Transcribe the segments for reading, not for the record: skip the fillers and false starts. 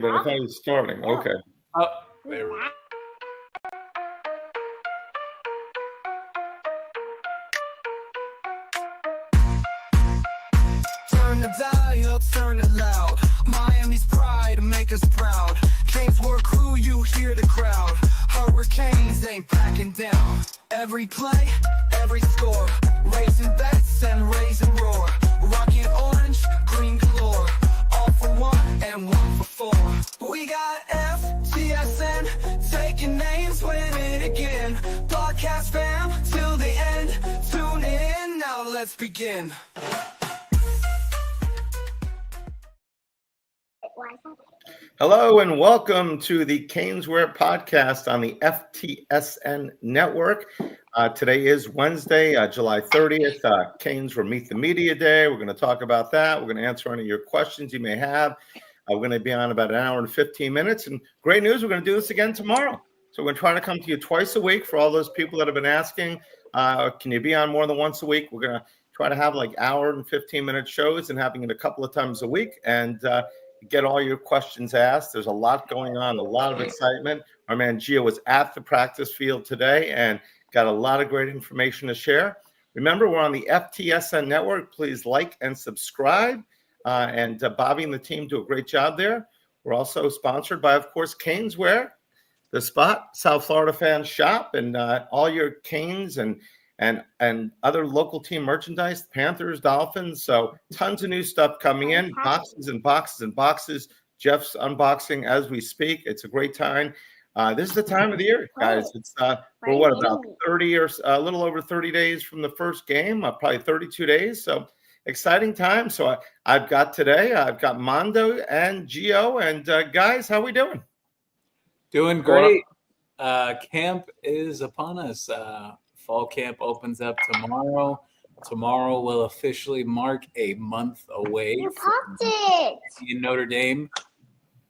But I thought it was starting. Okay. There we go. Turn the dial up, turn it loud. Miami's pride, make us proud. CanesWear crew, you hear the crowd. Hurricanes ain't backing down. Every play, every score. Raising bets and raising roar. Rocking orange, green galore. All for one and one for four. We got FTSN, taking names, winning again. Podcast fam, till the end. Tune in, now let's begin. Hello and welcome to the CanesWear podcast on the FTSN network. Today is Wednesday, July 30th. CanesWear Meet the Media Day. We're going to talk about that. We're going to answer any of your questions you may have. We're going to be on about an hour and 15 minutes. And great news, we're going to do this again tomorrow. So we're going to try to come to you twice a week for all those people that have been asking, can you be on more than once a week? We're going to try to have like hour and 15-minute shows and having it a couple of times a week. And get all your questions asked. There's a lot going on, a lot of excitement. Our man Gio was at the practice field today and got a lot of great information to share. Remember, we're on the FTSN network. Please like and subscribe. And Bobby and the team do a great job there. We're also sponsored by, of course, CanesWear, the spot, South Florida fans shop, and all your Canes and other local team merchandise, Panthers, Dolphins. So tons of new stuff coming in, boxes and boxes and boxes. Jeff's unboxing as we speak. It's a great time. This is the time of the year, guys. It's we're what, about 30 or a little over 30 days from the first game, probably 32 days. So exciting time. So I've got Mondo and Gio. And guys, how we doing? Doing great. Camp is upon us. Fall camp opens up tomorrow. Tomorrow will officially mark a month away in Notre Dame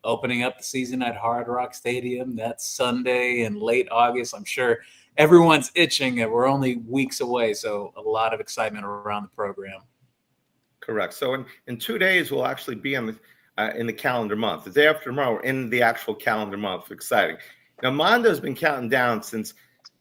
opening up the season at Hard Rock Stadium. That's Sunday in late August. I'm sure everyone's itching, and we're only weeks away, so a lot of excitement around the program. Correct. So in 2 days, we'll actually be in the calendar month. The day after tomorrow, we're in the actual calendar month. Exciting. Now, Mondo's been counting down since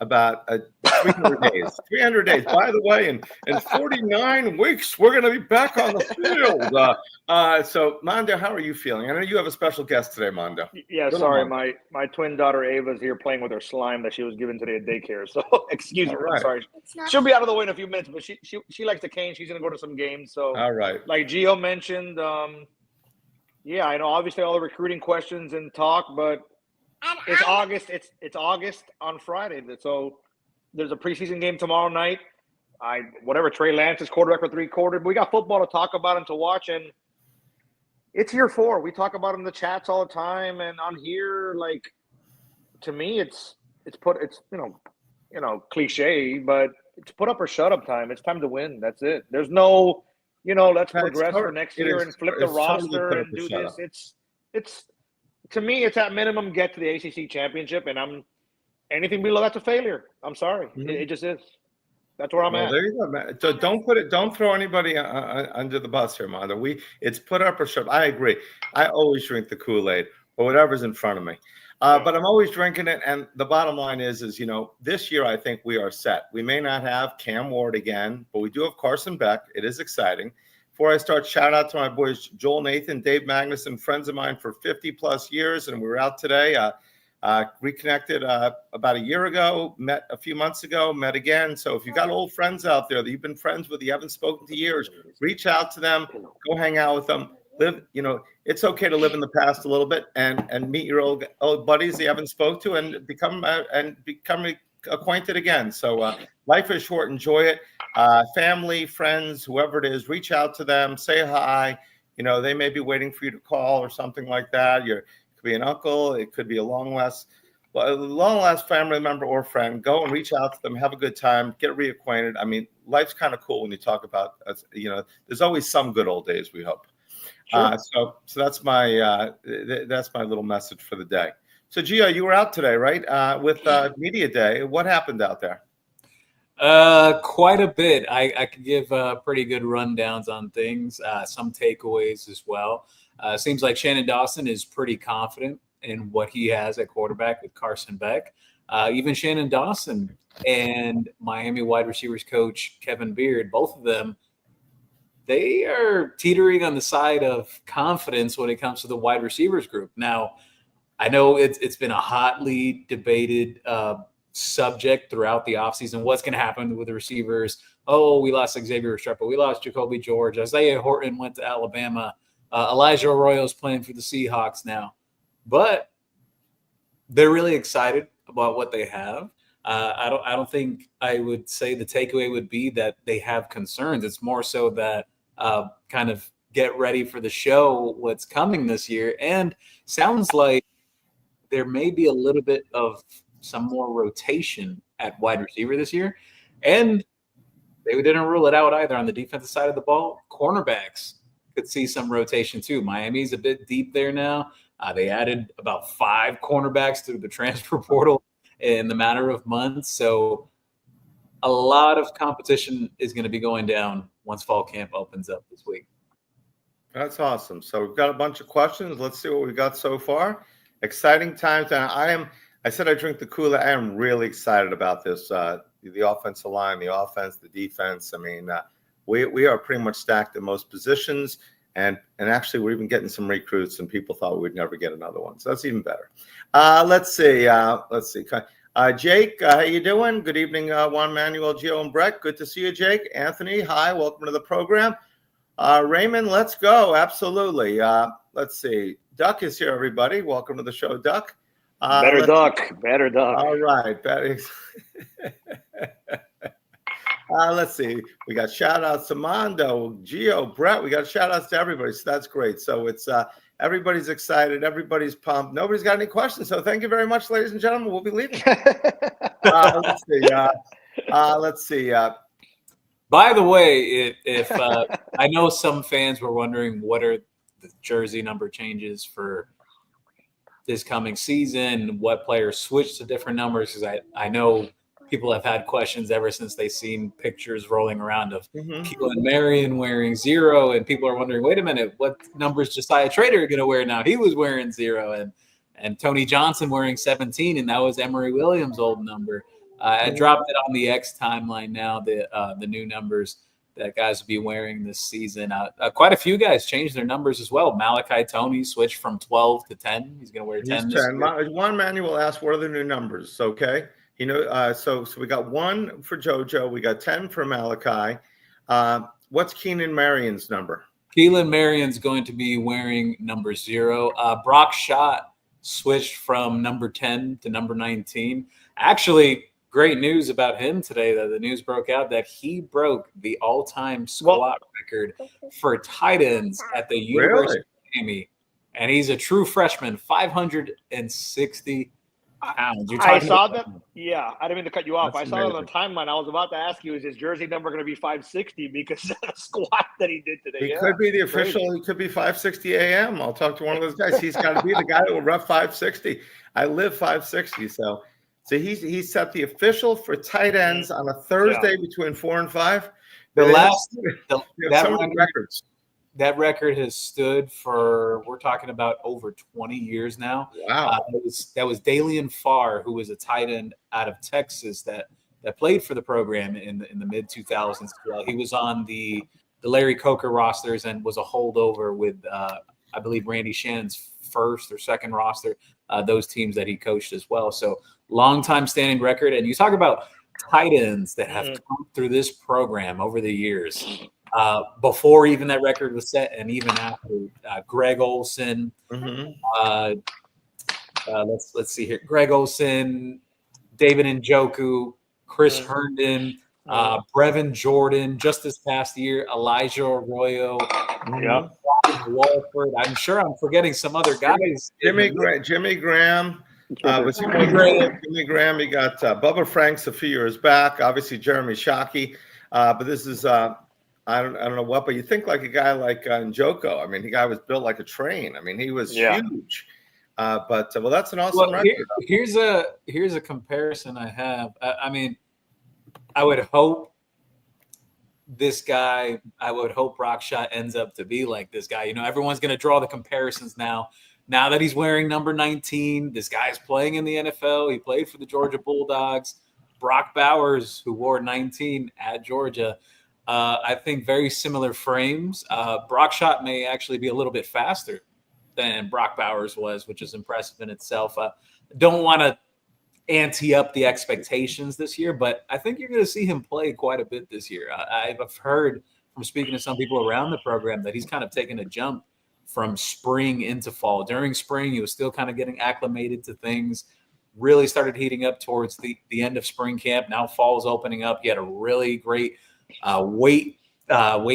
about 300 days. 300 days. By the way, in 49 weeks, we're going to be back on the field. So, Mondo, how are you feeling? I know you have a special guest today, Mondo. Yeah, sorry. My twin daughter Ava's here playing with her slime that she was given today at daycare. So, excuse her. I'm sorry. She'll be out of the way in a few minutes, but she likes the cane. She's going to go to some games. So, all right. Like Gio mentioned, yeah, I know obviously all the recruiting questions and talk, but it's August. It's August on Friday. So there's a preseason game tomorrow night. Whatever Trey Lance's quarterback for 3 quarters. But we got football to talk about and to watch, and it's year 4. We talk about it in the chats all the time, and on here, like, to me, it's cliche, but it's put up or shut up time. It's time to win. That's it. There's no, let's progress for next year and flip the roster and do this. It's. To me, it's at minimum get to the ACC championship, and anything below that's a failure. I'm sorry, it just is. That's where I'm at. There you go, man. So don't throw anybody under the bus here, Mondo. It's put up or shut up. I agree. I always drink the Kool-Aid or whatever's in front of me, but I'm always drinking it. And the bottom line is this year I think we are set. We may not have Cam Ward again, but we do have Carson Beck. It is exciting. Before I start, shout out to my boys, Joel Nathan, Dave Magnuson, friends of mine for 50 plus years. And we were out today, reconnected about a year ago, met a few months ago, met again. So if you've got old friends out there that you've been friends with, you haven't spoken to years, reach out to them, go hang out with them. It's okay to live in the past a little bit and meet your old buddies that you haven't spoke to and become acquainted again. So life is short. Enjoy it. Family, friends, whoever it is, reach out to them, say hi. They may be waiting for you to call or something like that. It could be an uncle. It could be a long last family member or friend. Go and reach out to them. Have a good time. Get reacquainted. I mean, life's kind of cool when you talk about, there's always some good old days, we hope. Sure. So that's my little message for the day. So, Gio, you were out today, right, with Media Day. What happened out there? Quite a bit. I could give pretty good rundowns on things, some takeaways as well. Seems like Shannon Dawson is pretty confident in what he has at quarterback with Carson Beck. Even Shannon Dawson and Miami wide receivers coach Kevin Beard, both of them, they are teetering on the side of confidence when it comes to the wide receivers group. Now, I know it's been a hotly debated subject throughout the offseason. What's going to happen with the receivers? Oh, we lost Xavier Restrepo. We lost Jacoby George. Isaiah Horton went to Alabama. Elijah Arroyo's playing for the Seahawks now. But they're really excited about what they have. I don't think I would say the takeaway would be that they have concerns. It's more so that kind of get ready for the show, what's coming this year. And sounds like there may be a little bit of some more rotation at wide receiver this year. And they didn't rule it out either on the defensive side of the ball. Cornerbacks could see some rotation too. Miami's a bit deep there now. They added about 5 cornerbacks through the transfer portal in the matter of months. So a lot of competition is going to be going down once fall camp opens up this week. That's awesome. So we've got a bunch of questions. Let's see what we got so far. Exciting times. And I said I drink the Kool-Aid. I am really excited about this. The offensive line, the offense, the defense. I mean, we are pretty much stacked in most positions. And actually, we're even getting some recruits, and people thought we'd never get another one. So that's even better. Let's see. Jake, how you doing? Good evening, Juan Manuel, Gio, and Brett. Good to see you, Jake. Anthony, hi. Welcome to the program. Raymond, let's go. Absolutely. Let's see. Duck is here, everybody. Welcome to the show, Duck. Better duck. All right. Let's see. We got shout outs to Mondo, Gio, Brett. We got shout outs to everybody. So that's great. So it's everybody's excited. Everybody's pumped. Nobody's got any questions. So thank you very much, ladies and gentlemen. We'll be leaving. Let's see. By the way, if I know some fans were wondering what are the jersey number changes for this coming season, what players switch to different numbers, because I know people have had questions ever since they've seen pictures rolling around of Keelan Marion wearing 0, and people are wondering, wait a minute, what numbers Josiah Trader going to wear now? He was wearing 0, and Tony Johnson wearing 17, and that was Emory Williams' old number. I dropped it on the X timeline now, the new numbers that guys will be wearing this season. Quite a few guys changed their numbers as well. Malachi Tony switched from 12 to 10. He's going to wear 10 this year. Juan Manuel asked, what are the new numbers? Okay. So we got 1 for JoJo. We got 10 for Malachi. What's Keenan Marion's number? Keelan Marion's going to be wearing number 0. Brock Schott switched from number 10 to number 19. Actually, great news about him today, that the news broke out that he broke the all-time squat record for tight ends at the University of Miami. And he's a true freshman, 560 pounds. I saw that. Yeah, I didn't mean to cut you off. I saw that on the timeline. I was about to ask you, is his jersey number going to be 560 because of the squat that he did today? He could be the official. He could be 560 AM. I'll talk to one of those guys. He's got to be the guy that will rep 560. I live 560, so he set the official for tight ends on a Thursday between 4 and 5. That record has stood for, we're talking about over 20 years now. Wow. That was Dalian Farr, who was a tight end out of Texas that played for the program in the mid 2000s as well. He was on the Larry Coker rosters and was a holdover with I believe Randy Shannon's first or second roster, those teams that he coached as well. So long time standing record. And you talk about tight ends that have come through this program over the years. Before even that record was set, and even after, Greg Olson. Let's see here: Greg Olson, David Njoku, Chris Herndon, Brevin Jordan. Just this past year, Elijah Arroyo. Walford. I'm sure I'm forgetting some other guys. Jimmy Graham. Jimmy Graham. Jimmy Graham. You got Bubba Franks a few years back. Obviously, Jeremy Shockey. But this is. I don't know what, but you think like a guy like Njoku. I mean, the guy was built like a train. I mean, he was huge. But that's an awesome record. Here's a comparison I have. I mean, I would hope this guy, I would hope Brockshot ends up to be like this guy. Everyone's going to draw the comparisons now. Now that he's wearing number 19, this guy's playing in the NFL. He played for the Georgia Bulldogs. Brock Bowers, who wore 19 at Georgia, I think very similar frames. Brockshot may actually be a little bit faster than Brock Bowers was, which is impressive in itself. Don't want to ante up the expectations this year, but I think you're going to see him play quite a bit this year. I've heard from speaking to some people around the program that he's kind of taken a jump from spring into fall. During spring, he was still kind of getting acclimated to things, really started heating up towards the end of spring camp. Now fall is opening up. He had a really great weight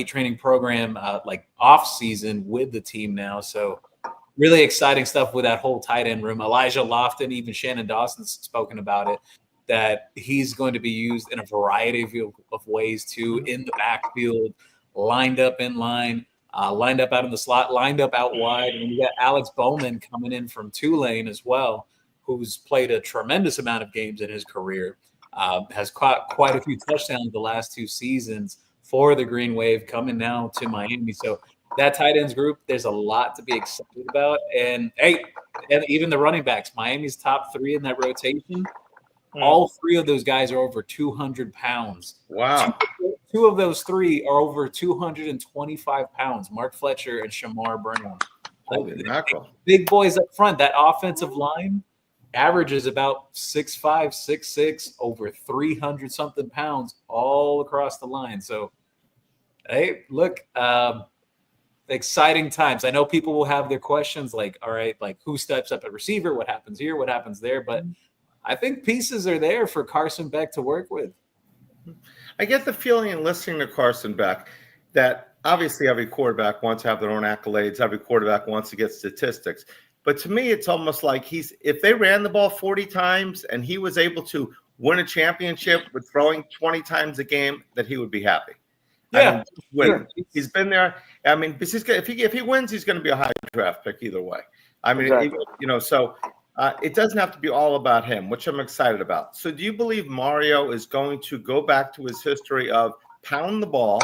training program like off season with the team now. So really exciting stuff with that whole tight end room. Elijah Lofton, even Shannon Dawson's spoken about it, that he's going to be used in a variety of ways too, in the backfield, lined up in line, lined up out in the slot, lined up out wide. And you got Alex Bowman coming in from Tulane as well, who's played a tremendous amount of games in his career, has caught quite a few touchdowns the last 2 seasons for the Green Wave, coming now to Miami. So that tight ends group, there's a lot to be excited about. And even the running backs, Miami's top 3 in that rotation, all 3 of those guys are over 200 pounds. Wow. 2 of those 3 are over 225 pounds, Mark Fletcher and Shamar Brown. Holy mackerel. Big boys up front. That offensive line averages about 6'5", 6'6", over 300-something pounds all across the line. So, hey, look, exciting times. I know people will have their questions like, all right, like who steps up at receiver? What happens here? What happens there? But I think pieces are there for Carson Beck to work with. I get the feeling in listening to Carson Beck that obviously every quarterback wants to have their own accolades. Every quarterback wants to get statistics. But to me, it's almost like if they ran the ball 40 times and he was able to win a championship with throwing 20 times a game, that he would be happy. Yeah, sure. He's been there. I mean, if he wins, he's going to be a high draft pick either way. I mean, exactly. So it doesn't have to be all about him, which I'm excited about. So do you believe Mario is going to go back to his history of pound the ball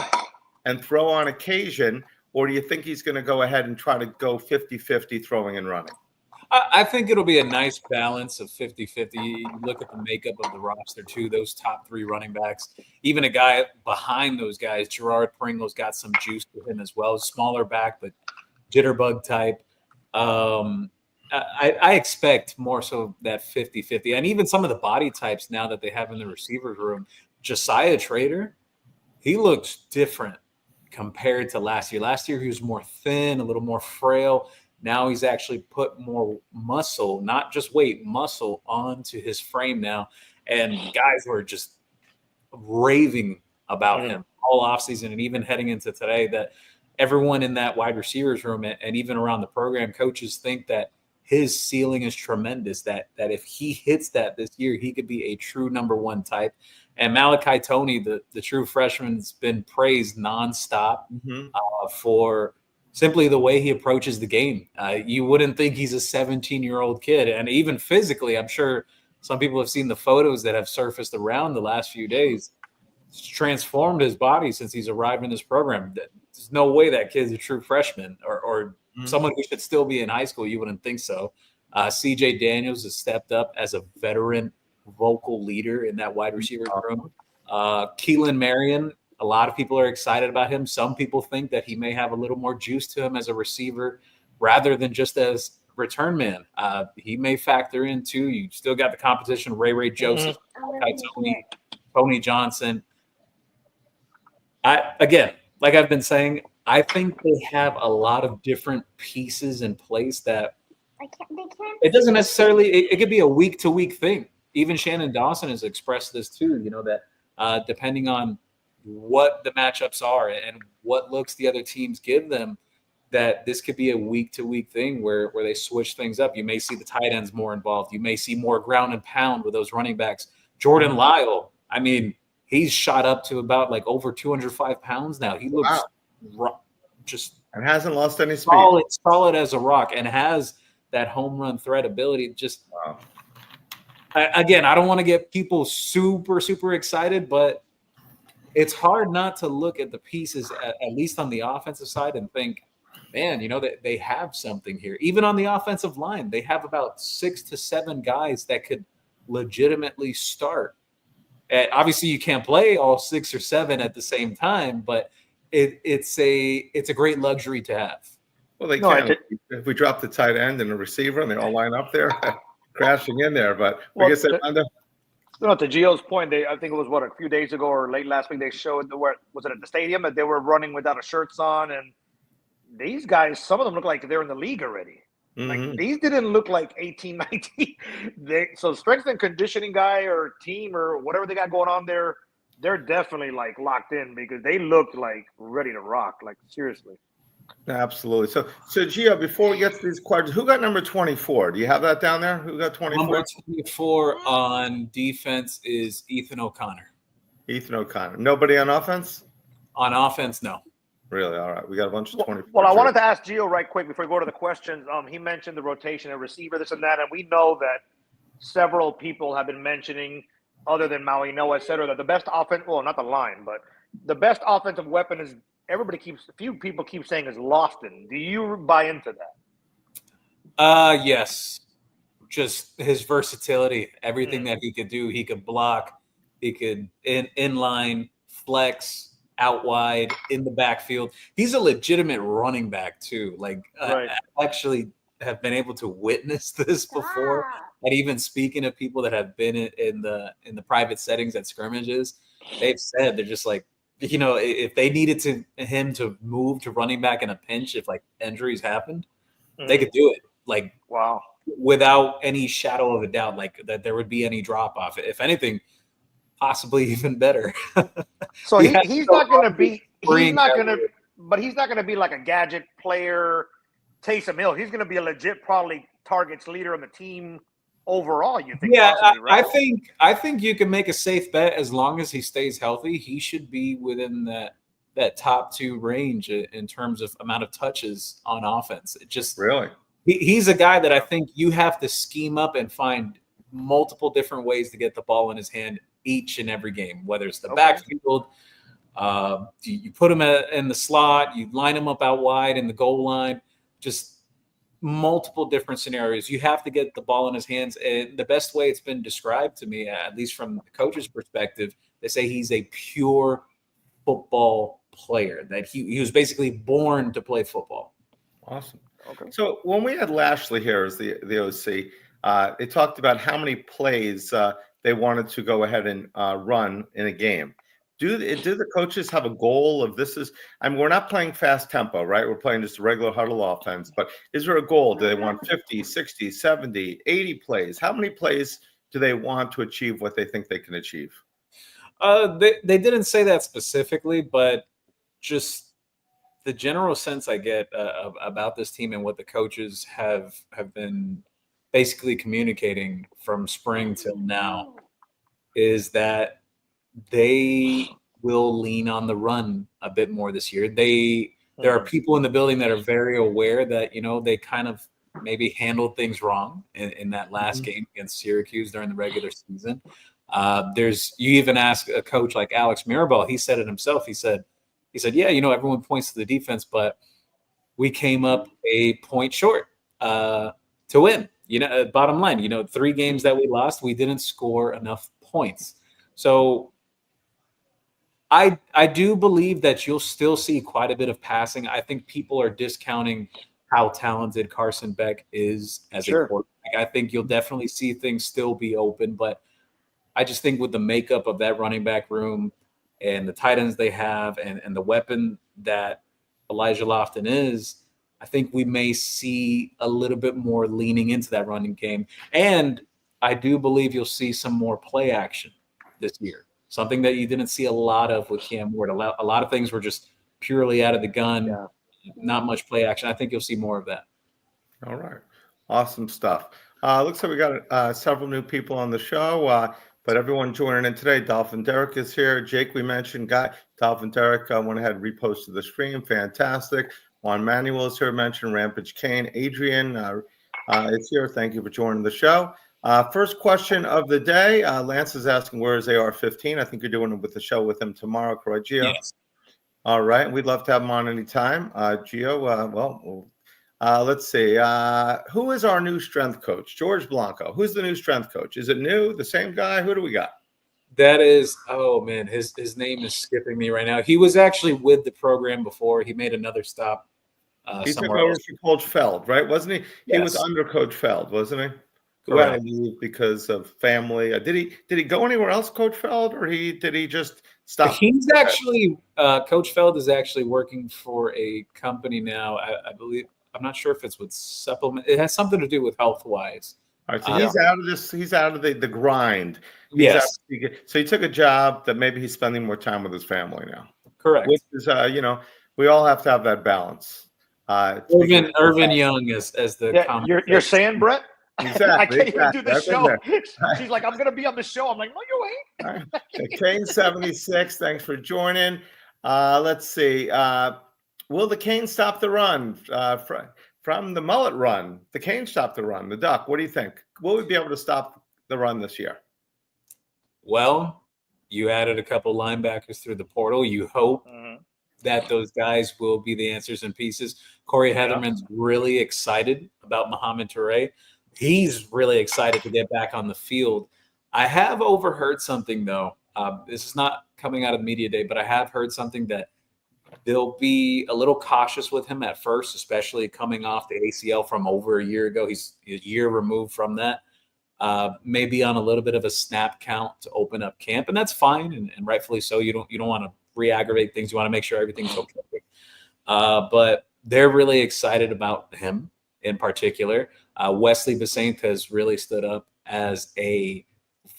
and throw on occasion, or do you think he's going to go ahead and try to go 50-50 throwing and running? I think it'll be a nice balance of 50-50. You look at the makeup of the roster, too, those top 3 running backs. Even a guy behind those guys, Gerard Pringle's got some juice to him as well. Smaller back, but jitterbug type. I expect more so that 50-50. And even some of the body types now that they have in the receivers room. Josiah Trader, he looks different compared to last year. Last year, he was more thin, a little more frail. Now he's actually put more muscle, not just weight, muscle onto his frame now. And guys were just raving about him all offseason and even heading into today, that everyone in that wide receivers room and even around the program, coaches think that his ceiling is tremendous, that if he hits that this year, he could be a true number 1 type. And Malachi Toney, the true freshman, has been praised nonstop for simply the way he approaches the game. You wouldn't think he's a 17-year-old kid. And even physically, I'm sure some people have seen the photos that have surfaced around the last few days. It's transformed his body since he's arrived in this program. There's no way that kid's a true freshman or someone who should still be in high school. You wouldn't think so. CJ Daniels has stepped up as a veteran vocal leader in that wide receiver room. Keelan Marion, a lot of people are excited about him. Some people think that he may have a little more juice to him as a receiver rather than just as return man. He may factor in too. You still got the competition, Ray Joseph, Tony Johnson. Again, like I've been saying, I think they have a lot of different pieces in place that it doesn't necessarily, it could be a week-to-week thing. Even Shannon Dawson has expressed this too, that depending on what the matchups are and what looks the other teams give them, that this could be a week-to-week thing where they switch things up. You may see the tight ends more involved. You may see more ground and pound with those running backs. Jordan Lyle, I mean, he's shot up to about like over 205 pounds now. He looks just and hasn't lost any speed. Solid as a rock, and has that home run threat ability. Just again, I don't want to get people super, super excited, but it's hard not to look at the pieces, at least on the offensive side, and think, man, they have something here. Even on the offensive line, they have about 6 to 7 guys that could legitimately start. And obviously, you can't play all 6 or 7 at the same time, but it's a great luxury to have. Well, they can. If we drop the tight end and the receiver and they all line up there, crashing in there. But I guess to Gio's point, I think it was a few days ago or late last week, they showed was it at the stadium that they were running without a shirts on, and these guys, some of them look like they're in the league already. Like these didn't look like 18, 19. So strength and conditioning guy or team or whatever they got going on there, they're definitely like locked in because they looked like ready to rock. Like seriously. Absolutely. So Gio, before we get to these questions, who got number 24? Do you have that down there? Who got 24? Number 24 on defense is Ethan O'Connor. Ethan O'Connor. Nobody on offense? On offense, no. Really? All right. We got a bunch of 24. Well, I wanted to ask Gio right quick before we go to the questions. He mentioned the rotation of receiver, this and that, and we know that several people have been mentioning, other than Maui Noah, et cetera, that the best offense, well, not the line, but the best offensive weapon is a few people keep saying is Lofton. Do you buy into that? Yes. Just his versatility, everything that he could do. He could block, he could inline, flex, out wide, in the backfield. He's a legitimate running back too. Like I actually have been able to witness this before. And even speaking to people that have been in the private settings at scrimmages, they've said they're just like, if they needed him to move to running back in a pinch, if like injuries happened, they could do it. Like, wow, without any shadow of a doubt, like that there would be any drop off. If anything, possibly even better. So he's not going to be like a gadget player, Taysom Hill. He's going to be a legit, probably targets leader on the team overall. You think? Yeah, possibly, right? I think you can make a safe bet as long as he stays healthy. He should be within that top 2 range in terms of amount of touches on offense. It just really. He's a guy that I think you have to scheme up and find multiple different ways to get the ball in his hand each and every game, whether it's the backfield, you put him in the slot, you line him up out wide in the goal line, just multiple different scenarios. You have to get the ball in his hands. And the best way it's been described to me, at least from the coach's perspective, they say he's a pure football player, that he was basically born to play football. Awesome. Okay. So when we had Lashley here as the OC, they talked about how many plays they wanted to go ahead and run in a game. Do the coaches have a goal of this is, we're not playing fast tempo, right? We're playing just a regular huddle offense, but is there a goal? Do they want 50, 60, 70, 80 plays? How many plays do they want to achieve what they think they can achieve? They didn't say that specifically, but just the general sense I get about this team and what the coaches have been basically communicating from spring till now is that they will lean on the run a bit more this year. There are people in the building that are very aware that, they kind of maybe handled things wrong in that last game against Syracuse during the regular season. You even ask a coach like Alex Mirabal, he said it himself. He said, yeah, everyone points to the defense, but we came up a point short to win. Bottom line, 3 games that we lost, we didn't score enough points. So I do believe that you'll still see quite a bit of passing. I think people are discounting how talented Carson Beck is as a quarterback. I think you'll definitely see things still be open, but I just think with the makeup of that running back room and the tight ends they have and the weapon that Elijah Lofton is, I think we may see a little bit more leaning into that running game. And I do believe you'll see some more play action this year, something that you didn't see a lot of with Cam Ward. A lot of things were just purely out of the gun, not much play action. I think you'll see more of that. All right. Awesome stuff. Looks like we got several new people on the show, but everyone joining in today. Dolphin Derek is here. Jake, we mentioned, Dolphin Derek went ahead and reposted the stream. Fantastic. Juan Manuel is here, mentioned Rampage Kane. Adrian is here. Thank you for joining the show. First question of the day. Lance is asking, where is AR-15? I think you're doing it with the show with him tomorrow, correct, Gio? Yes. All right. We'd love to have him on anytime. Gio, let's see. Who is our new strength coach? George Blanco. Who's the new strength coach? Is it new? The same guy? Who do we got? That is, oh man, his name is skipping me right now. He was actually with the program before. He made another stop he took somewhere over else. for Coach Feld, right? Wasn't he? Yes. He was under Coach Feld, wasn't he? Who Correct. had to leave because of family. Did he go anywhere else, Coach Feld, or did he just stop? He's actually Coach Feld is actually working for a company now. I believe, I'm not sure if it's with supplement. It has something to do with health wise. All right, so he's out of this. He's out of the grind. Yes. So he took a job that maybe he's spending more time with his family now. Correct. Which is, we all have to have that balance. Irvin Young as the you're saying, Brett? Exactly. I can't even do the show. She's like, I'm going to be on the show. I'm like, no, you ain't. Right. Canes 76, thanks for joining. Let's see. Will the Canes stop the run from the mullet run? The Canes stop the run. The Duck, what do you think? Will we be able to stop the run this year? Well, you added a couple linebackers through the portal. You hope that those guys will be the answers and pieces. Corey Heatherman's really excited about Mohamed Toure. He's really excited to get back on the field. I have overheard something, though. This is not coming out of the media day, but I have heard something that they'll be a little cautious with him at first, especially coming off the ACL from over a year ago. He's a year removed from that. Maybe on a little bit of a snap count to open up camp, and that's fine, and rightfully so. You don't want to re-aggravate things. You want to make sure everything's okay. But they're really excited about him in particular. Wesley Besant has really stood up as a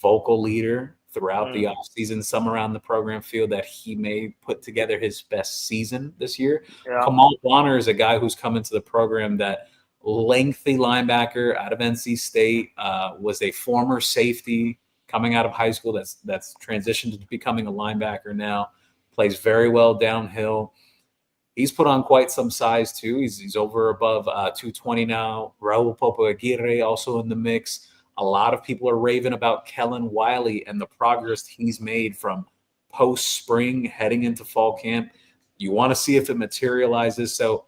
vocal leader throughout the offseason. Some around the program feel that he may put together his best season this year. Yeah. Kamal Bonner is a guy who's come into the program that lengthy linebacker out of NC State, was a former safety coming out of high school that's transitioned to becoming a linebacker now, plays very well downhill. He's put on quite some size too. He's over above 220 now. Raul Popo Aguirre also in the mix. A lot of people are raving about Kellen Wiley and the progress he's made from post-spring heading into fall camp. You want to see if it materializes. So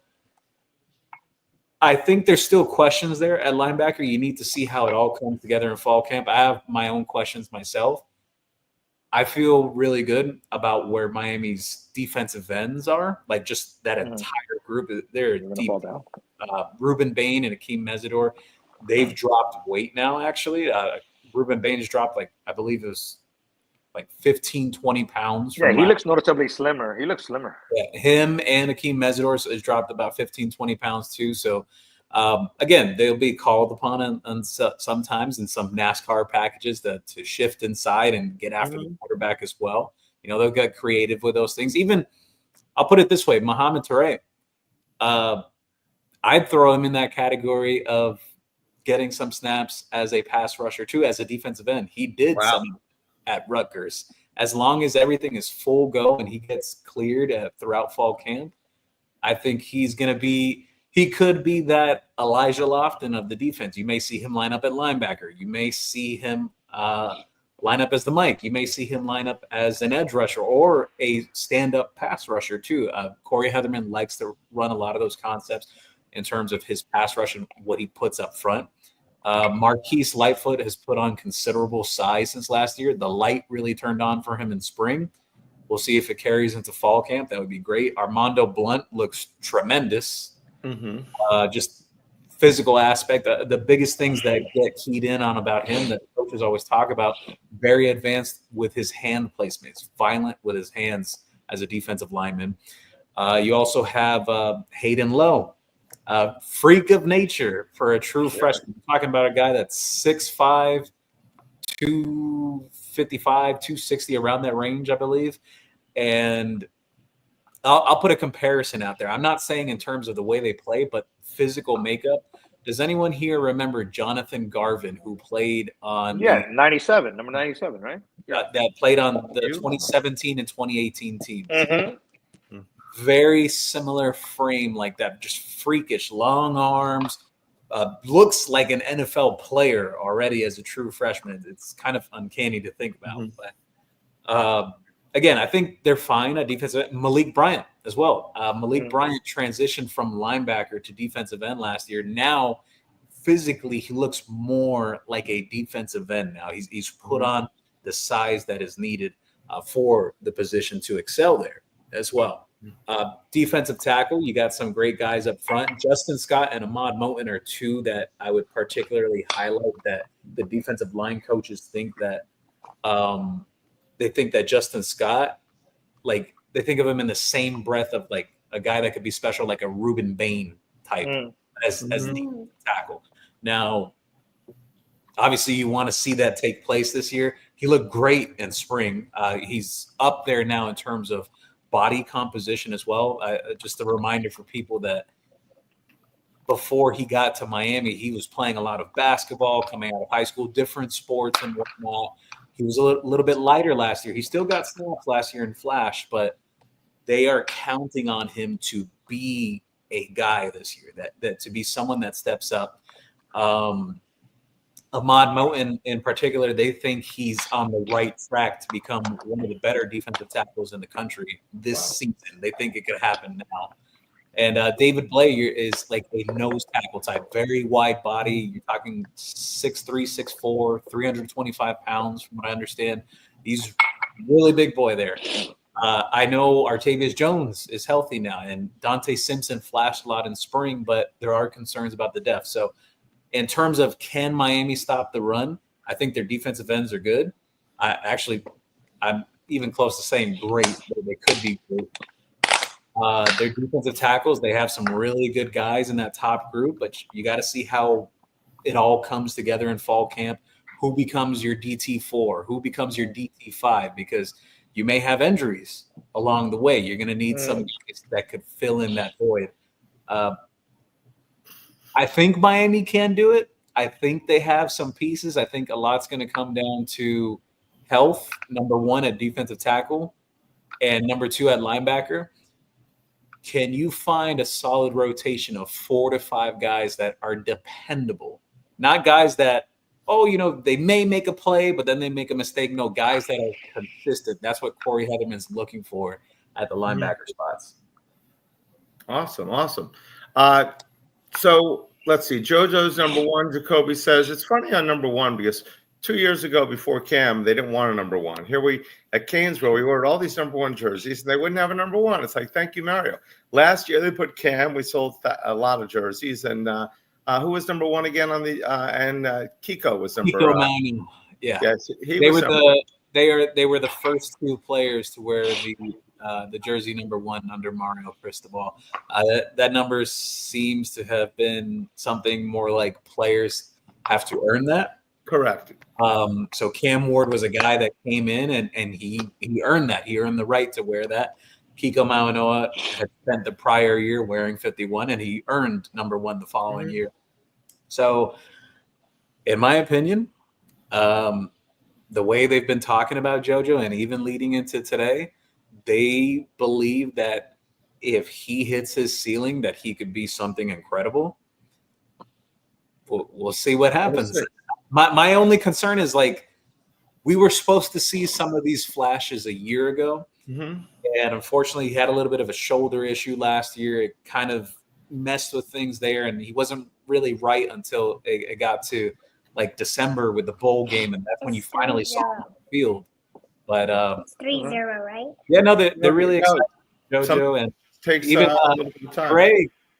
I think there's still questions there at linebacker. You need to see how it all comes together in fall camp. I have my own questions myself. I feel really good about where Miami's defensive ends are, like just that entire group. They're deep. Ruben Bain and Akeem Mesidor, they've dropped weight now, actually. Ruben Bain has dropped, I believe it was 15, 20 pounds. Yeah, he looks noticeably slimmer. He looks slimmer. Yeah, him and Akeem Mesidor has dropped about 15, 20 pounds too. So, again, they'll be called upon sometimes in some NASCAR packages to shift inside and get after the quarterback as well. They'll get creative with those things. Even, I'll put it this way, Mohamed Toure, I'd throw him in that category of getting some snaps as a pass rusher too, as a defensive end. He did some at Rutgers. As long as everything is full go and he gets cleared throughout fall camp, I think he could be that Elijah Lofton of the defense. You may see him line up at linebacker. You may see him line up as the Mike. You may see him line up as an edge rusher or a stand-up pass rusher too. Corey Heatherman likes to run a lot of those concepts in terms of his pass rush and what he puts up front. Marquise Lightfoot has put on considerable size since last year. The light really turned on for him in spring. We'll see if it carries into fall camp. That would be great. Armando Blunt looks tremendous. Just physical aspect. The biggest things that get keyed in on about him that coaches always talk about, very advanced with his hand placements, violent with his hands as a defensive lineman. You also have Hayden Lowe. Freak of nature for a true freshman. We're talking about a guy that's 6'5", 255, 260, around that range, I believe. And I'll put a comparison out there. I'm not saying in terms of the way they play, but physical makeup. Does anyone here remember Jonathan Garvin, who played on 97, number 97, right? That played on the 2017 and 2018 teams. Very similar frame like that, just freakish, long arms, looks like an NFL player already as a true freshman. It's kind of uncanny to think about. Mm-hmm. But again, I think they're fine at defensive. Malik Bryant as well. Malik Bryant transitioned from linebacker to defensive end last year. Now, physically, he looks more like a defensive end now. He's put on the size that is needed for the position to excel there as well. Defensive tackle, you got some great guys up front. Justin Scott and Ahmad Moten are two that I would particularly highlight, that the defensive line coaches think that they think that Justin Scott, like they think of him in the same breath of like a guy that could be special, like a Reuben Bain type as the tackle. Now, obviously, you want to see that take place this year. He looked great in spring. He's up there now in terms of body composition as well. Just a reminder for people that before he got to Miami, he was playing a lot of basketball coming out of high school, different sports and whatnot. He was a little bit lighter last year. He still got snaps last year in Flash, but they are counting on him to be a guy this year, that to be someone that steps up. Ahmad Moten in particular, they think he's on the right track to become one of the better defensive tackles in the country this season. They think it could happen now. And David Blair is like a nose tackle type, very wide body. You're talking 6'3", 6'4", 325 pounds from what I understand. He's a really big boy there. I know Artavius Jones is healthy now, and Dante Simpson flashed a lot in spring, but there are concerns about the depth. So in terms of can Miami stop the run, I think their defensive ends are good. I'm even close to saying great, but they could be great. Their defensive tackles, they have some really good guys in that top group, but you got to see how it all comes together in fall camp. Who becomes your DT4? Who becomes your DT5? Because you may have injuries along the way. You're going to need some guys that could fill in that void. I think Miami can do it. I think they have some pieces. I think a lot's going to come down to health, number one at defensive tackle, and number two at linebacker. Can you find a solid rotation of 4 to 5 guys that are dependable? Not guys that, they may make a play, but then they make a mistake. No, guys that are consistent. That's what Corey Heatherman's looking for at the linebacker spots. Awesome. So let's see. JoJo's number one. Jacoby says it's funny on number one because 2 years ago before Cam, they didn't want a number one. Here at CanesWear, we ordered all these number one jerseys and they wouldn't have a number one. It's like, thank you, Mario. Last year they put Cam. We sold a lot of jerseys. And who was number one again on the and Kiko was number one. Yeah. Yes, they were the first 2 players to wear the jersey number one under Mario Cristobal. That number seems to have been something more like players have to earn that. Correct. So Cam Ward was a guy that came in and he earned that. He earned the right to wear that. Kiko Mauanoa had spent the prior year wearing 51, and he earned number one the following year. So, in my opinion, the way they've been talking about JoJo and even leading into today, they believe that if he hits his ceiling, that he could be something incredible. We'll see what happens. My only concern is, like, we were supposed to see some of these flashes a year ago. And unfortunately, he had a little bit of a shoulder issue last year. It kind of messed with things there, and he wasn't really right until it got to, like, December with the bowl game, and that's when you finally saw him on the field. But it's 3-0, right? Yeah, no, they're really excited. JoJo and takes even a little bit of time.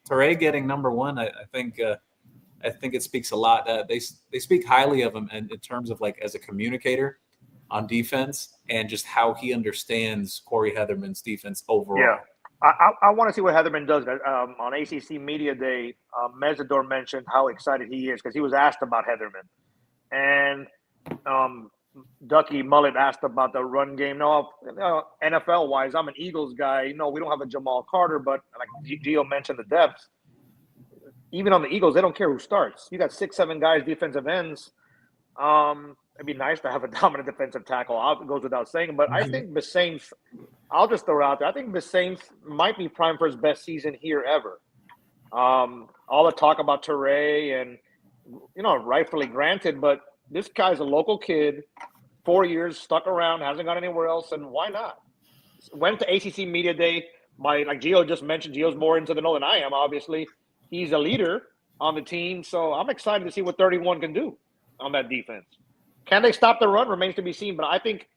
Teray getting number one, I think it speaks a lot. They speak highly of him in terms of, like, as a communicator on defense and just how he understands Corey Heatherman's defense overall. Yeah, I want to see what Heatherman does. On ACC Media Day, Mesidor mentioned how excited he is because he was asked about Heatherman. And Ducky Mullet asked about the run game. No, NFL-wise, I'm an Eagles guy. No, we don't have a Jamal Carter, but like Gio mentioned, the depth. Even on the Eagles, they don't care who starts. You got 6-7 guys, defensive ends. It'd be nice to have a dominant defensive tackle. It goes without saying. But I think Bissainth, I'll just throw it out there. I think Bissainth might be primed for his best season here ever. All the talk about Toure and, rightfully granted, but this guy's a local kid, 4 years, stuck around, hasn't gone anywhere else, and why not? Went to ACC Media Day. Like Gio just mentioned, Gio's more into the know than I am, obviously. He's a leader on the team, so I'm excited to see what 31 can do on that defense. Can they stop the run? Remains to be seen, but I think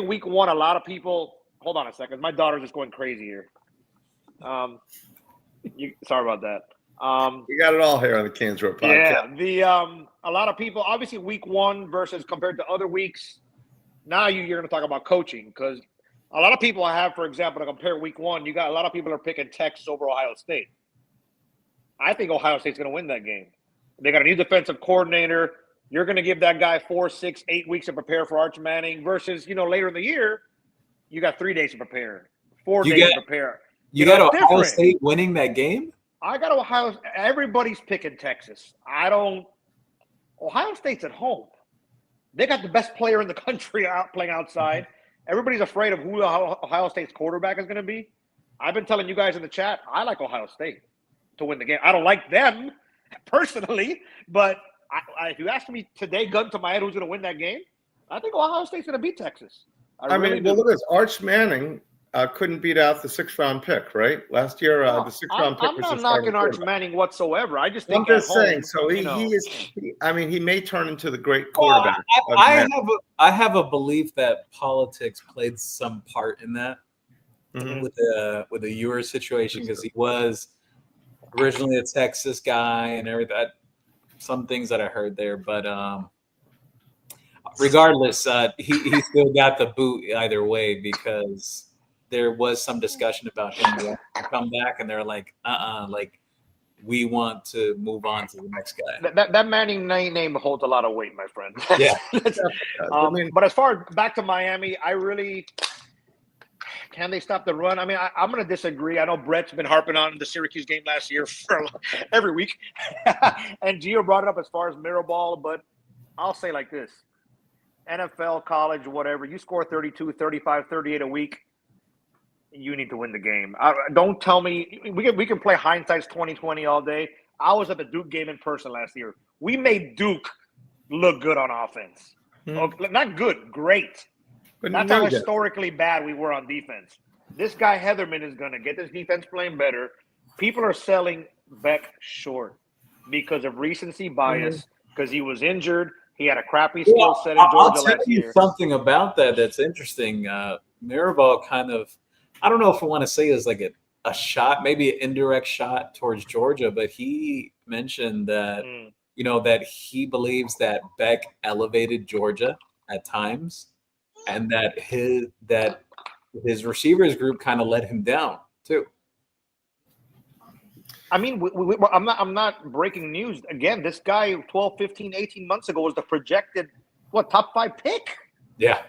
week one, a lot of people – hold on a second. My daughter's just going crazy here. Sorry about that. You got it all here on the CanesWear podcast. Yeah, a lot of people, obviously week one versus compared to other weeks, now you're going to talk about coaching because a lot of people have, for example, to compare week one, you got a lot of people are picking Texas over Ohio State. I think Ohio State's going to win that game. They got a new defensive coordinator. You're going to give that guy 4, 6, 8 weeks to prepare for Arch Manning versus, later in the year, you got 3 days to prepare, 4 days to prepare. You got Ohio State winning that game? I got Ohio. Everybody's picking Texas. Ohio State's at home. They got the best player in the country out playing outside. Everybody's afraid of who Ohio State's quarterback is going to be. I've been telling you guys in the chat, I like Ohio State to win the game. I don't like them personally, but if you ask me today, gun to my head, who's going to win that game, I think Ohio State's going to beat Texas. Look at this. Arch Manning couldn't beat out the 6th-round pick, right? Last year, the 6th-round pick was I'm not knocking Arch Manning whatsoever. I just think I'm just saying. So he may turn into the great quarterback. I have a belief that politics played some part in that with the Ewers situation because he was originally a Texas guy and everything. Some things that I heard there, but regardless, he still got the boot either way because there was some discussion about him to come back, and they're like, we want to move on to the next guy. That Manning name holds a lot of weight, my friend. Yeah. But as far as back to Miami, can they stop the run? I'm going to disagree. I know Brett's been harping on the Syracuse game last year for every week. And Gio brought it up as far as Mirabal, but I'll say like this. NFL, college, whatever, you score 32, 35, 38 a week, you need to win the game. Don't tell me we can play hindsight's 2020 all day. I was at the Duke game in person last year. We made Duke look good on offense. Not good, great. But that's how historically bad we were on defense. This guy Heatherman is going to get this defense playing better. People are selling Beck short because of recency bias, because he was injured. He had a crappy skill set in Georgia last year. I'll tell you something about that's interesting. Mirabal kind of, I don't know if I want to say is like a shot, maybe an indirect shot towards Georgia, but he mentioned that, that he believes that Beck elevated Georgia at times and that his receivers group kind of let him down too. I'm not breaking news. Again, this guy 12, 15, 18 months ago was the projected, top 5 pick? Yeah.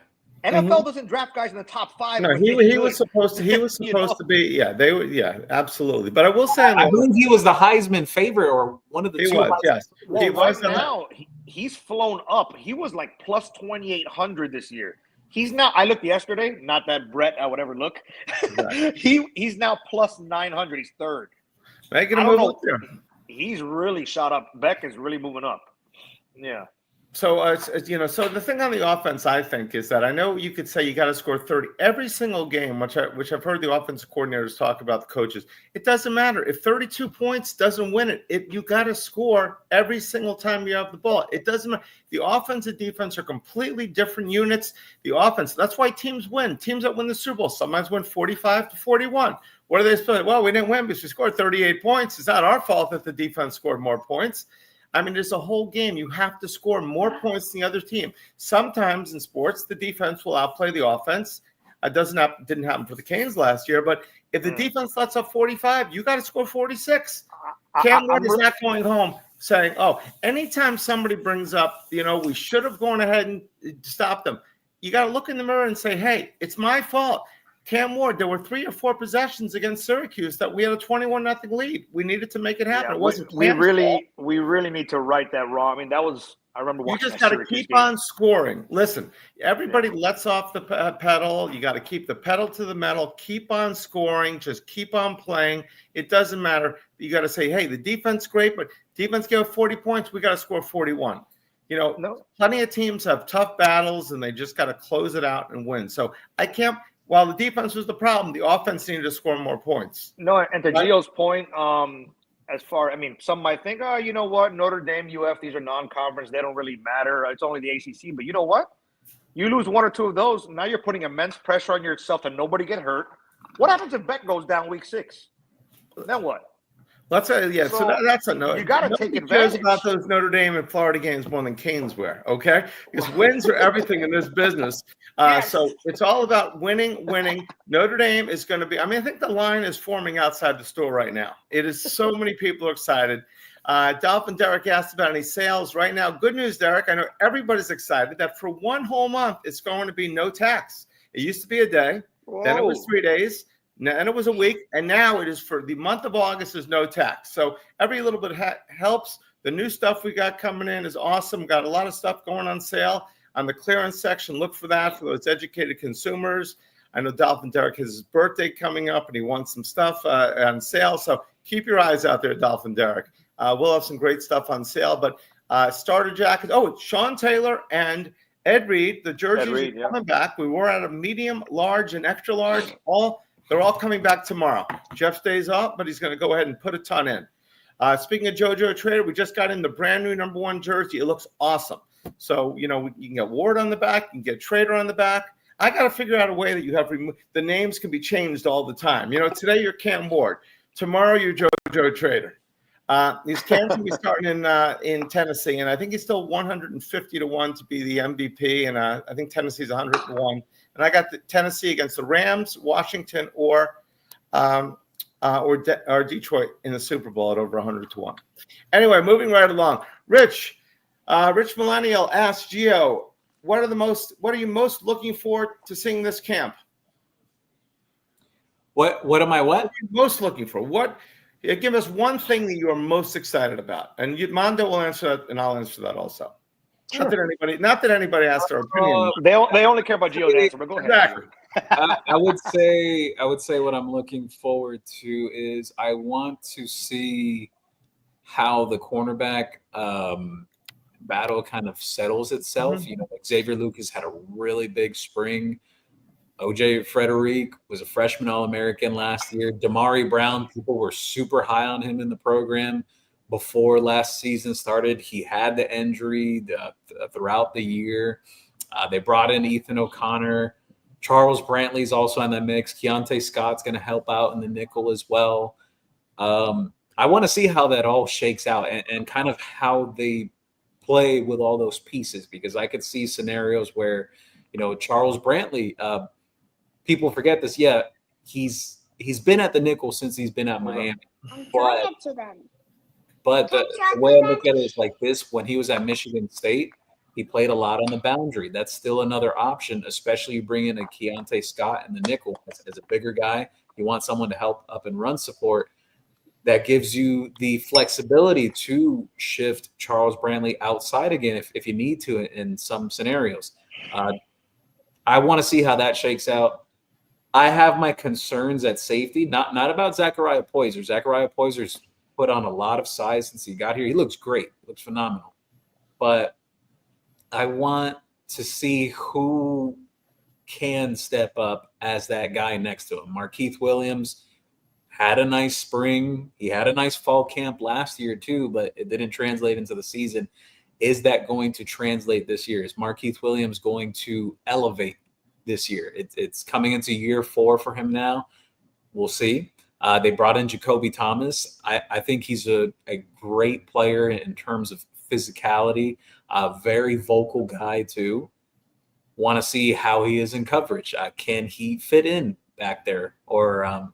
NFL doesn't draft guys in the top 5. No, he was supposed to. He was supposed to be. Yeah, they were. Yeah, absolutely. But I will say, I believe he was the Heisman favorite or one of the two. He was. Yes, well, he was. Now he's flown up. He was like plus 2,800 this year. He's now. I looked yesterday. Not that Brett. I would ever look. Exactly. He's now plus 900. He's third. Making a move up there. He's really shot up. Beck is really moving up. Yeah. So, so the thing on the offense, I think, is that I know you could say you got to score 30 every single game, which I've heard the offensive coordinators talk about, the coaches. It doesn't matter. If 32 points doesn't win it, you got to score every single time you have the ball. It doesn't matter. The offense and defense are completely different units. The offense, that's why teams win. Teams that win the Super Bowl sometimes win 45-41. What are they supposed to? Well, we didn't win because we scored 38 points. It's not our fault that the defense scored more points. There's a whole game. You have to score more points than the other team. Sometimes in sports, the defense will outplay the offense. It didn't happen for the Canes last year. But if the defense lets up 45, you got to score 46. Cam Ward is not going home saying, anytime somebody brings up, we should have gone ahead and stopped them. You got to look in the mirror and say, hey, it's my fault. Cam Ward, there were 3 or 4 possessions against Syracuse that we had a 21-0 lead. We needed to make it happen. Yeah, it wasn't. We really need to right that wrong. That was I remember You watching just got to Syracuse keep game. on scoring. Listen, everybody lets off the pedal. You got to keep the pedal to the metal. Keep on scoring. Just keep on playing. It doesn't matter. You got to say, hey, the defense great, but defense gave 40 points. We got to score 41. You know, plenty of teams have tough battles, and they just got to close it out and win. So I can't. While the defense was the problem, the offense needed to score more points. No, and to Gio's point, some might think, oh, you know what, Notre Dame, UF, these are non-conference. They don't really matter. It's only the ACC. But you know what? You lose one or two of those, now you're putting immense pressure on yourself to nobody get hurt. What happens if Beck goes down week 6? Then what? Let's say, so that's a no. You got to take advantage. Cares about those Notre Dame and Florida games more than CanesWear, okay? Because wins are everything in this business. So it's all about winning. Notre Dame is going to be. I think the line is forming outside the store right now. It is so many people are excited. Dolphin Derek asked about any sales right now. Good news, Derek. I know everybody's excited that for one whole month it's going to be no tax. It used to be a day, then it was 3 days. And it was a week, and now it is for the month of August. Is no tax, so every little bit helps. The new stuff we got coming in is awesome. Got a lot of stuff going on sale on the clearance section. Look for that for those educated consumers. I know Dolphin Derek has his birthday coming up, and he wants some stuff on sale. So keep your eyes out there, Dolphin Derek. We'll have some great stuff on sale. But starter jackets. Oh, it's Sean Taylor and Ed Reed. The jerseys are coming back. We were at a medium, large, and extra large. They're all coming back tomorrow. Jeff stays up, but he's going to go ahead and put a ton in. Speaking of JoJo Trader, we just got in the brand new #1 jersey. It looks awesome. So, you can get Ward on the back. You can get Trader on the back. I got to figure out a way that you have the names can be changed all the time. Today you're Cam Ward. Tomorrow you're JoJo Trader. These Cam's going to be starting in Tennessee, and I think he's still 150-1 to be the MVP, and I think Tennessee's 101. And I got the Tennessee against the Rams, Washington, or Detroit in the Super Bowl at over 100-1. Anyway, moving right along. Rich Millennial asked Gio, what are you most looking for to seeing this camp? What am I What are you most looking for? Give us one thing that you are most excited about. And Mondo will answer that, and I'll answer that also. Sure. Not that anybody asked their opinion. They only care about Gio's answer, but go ahead. Exactly. I would say what I'm looking forward to is I want to see how the cornerback battle kind of settles itself. Mm-hmm. Xavier Lucas had a really big spring. OJ Frederick was a freshman All-American last year. Damari Brown, people were super high on him in the program before last season started. He had the injury throughout the year. They brought in Ethan O'Connor. Charles Brantley's also in that mix. Keontae Scott's going to help out in the nickel as well. I want to see how that all shakes out and kind of how they play with all those pieces, because I could see scenarios where, Charles Brantley, people forget this. Yeah, he's been at the nickel since he's been at Miami. But the way I look at it is like this: when he was at Michigan State, he played a lot on the boundary. That's still another option, especially you bring in a Keontae Scott in the nickel as a bigger guy. You want someone to help up and run support. That gives you the flexibility to shift Charles Brantley outside again if you need to in some scenarios. I want to see how that shakes out. I have my concerns at safety, not about Zachariah Poyser. Zachariah Poyser's put on a lot of size since he got here. He looks great, looks phenomenal. But I want to see who can step up as that guy next to him. Markeith Williams had a nice spring. He had a nice fall camp last year too, but it didn't translate into the season. Is that going to translate this year? Is Markeith Williams going to elevate this year? It's coming into year 4 for him now. We'll see. They brought in Jacoby Thomas. I think he's a great player in terms of physicality, a very vocal guy too. Want to see how he is in coverage. Can he fit in back there? Or, I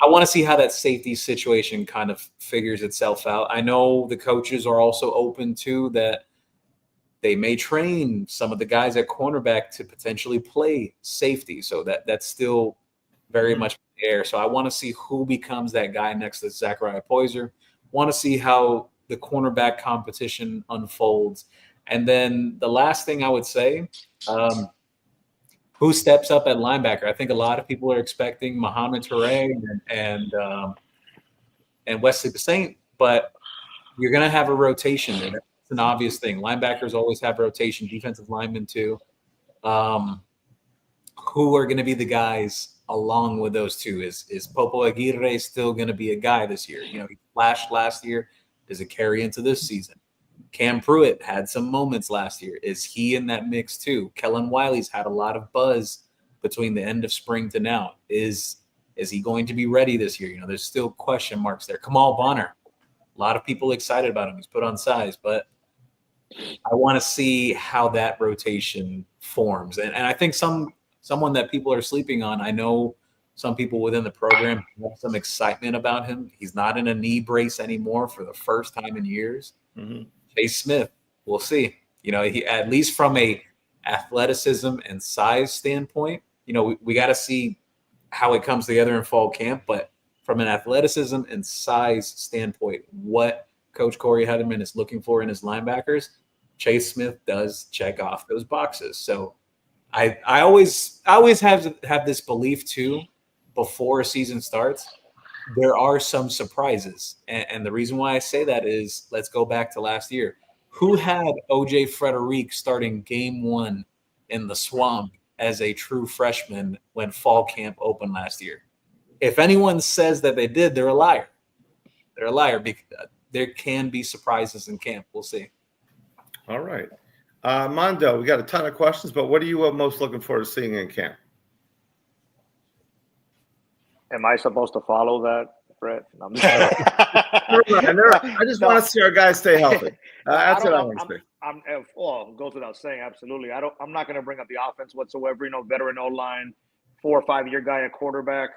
want to see how that safety situation kind of figures itself out. I know the coaches are also open to that. They may train some of the guys at cornerback to potentially play safety. So that's still very much in the air. So I want to see who becomes that guy next to Zachariah Poyser. Want to see how the cornerback competition unfolds. And then the last thing I would say, who steps up at linebacker? I think a lot of people are expecting Mohamed Touré and Wesley Saint, but you're going to have a rotation there. That's an obvious thing. Linebackers always have rotation, defensive linemen too. Who are going to be the guys along with those two? Is Popo Aguirre still going to be a guy this year? He flashed last year. Does it carry into this season? Cam Pruitt had some moments last year. Is he in that mix too? Kellen Wiley's had a lot of buzz between the end of spring to now. Is he going to be ready this year? There's still question marks there. Kamal Bonner, a lot of people excited about him. He's put on size, but I want to see how that rotation forms. And I think someone that people are sleeping on, I know some people within the program have some excitement about him. He's not in a knee brace anymore for the first time in years. Mm-hmm. Chase Smith, we'll see. He, at least from a athleticism and size standpoint, we got to see how it comes together in fall camp. But from an athleticism and size standpoint, what Coach Corey Hederman is looking for in his linebackers, Chase Smith does check off those boxes. So I always have this belief too, before a season starts, there are some surprises. And the reason why I say that is, let's go back to last year. Who had O.J. Frederick starting game 1 in the Swamp as a true freshman when fall camp opened last year? If anyone says that they did, they're a liar. They're a liar, because there can be surprises in camp. We'll see. All right. Mondo, we got a ton of questions, but what are you most looking forward to seeing in camp? Am I supposed to follow that, Brett? I just want to see our guys stay healthy. That's what I want to say. Well, goes without saying, absolutely. I'm not going to bring up the offense whatsoever. Veteran O-line, 4 or 5 year guy at quarterback.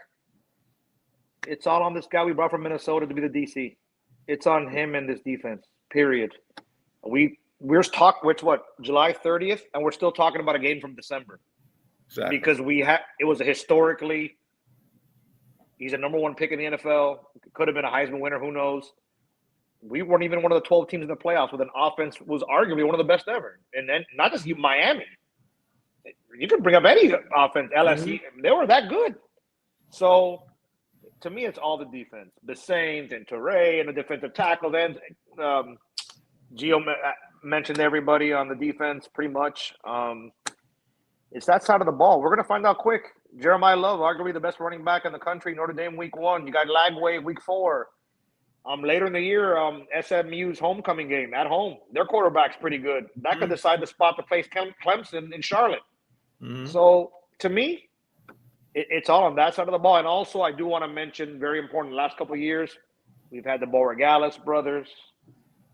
It's all on this guy we brought from Minnesota to be the DC. It's on him and this defense. Period. We're talking. It's what, July 30th, and we're still talking about a game from December. Exactly. Because it was a historically. He's a number 1 pick in the NFL. Could have been a Heisman winner. Who knows? We weren't even one of the 12 teams in the playoffs with an offense was arguably one of the best ever. And then not just Miami. You could bring up any offense. LSU. They were that good. So to me, it's all the defense. The Saints and Touré and the defensive tackle. Then Gio mentioned everybody on the defense pretty much. It's that side of the ball. We're going to find out quick. Jeremiah Love, arguably the best running back in the country, Notre Dame week 1. You got Lagway week 4. Later in the year, SMU's homecoming game at home. Their quarterback's pretty good. That could decide the spot to place Clemson in Charlotte. Mm-hmm. So, to me, it's all on that side of the ball. And also, I do want to mention, very important, the last couple of years, we've had the Borregales brothers.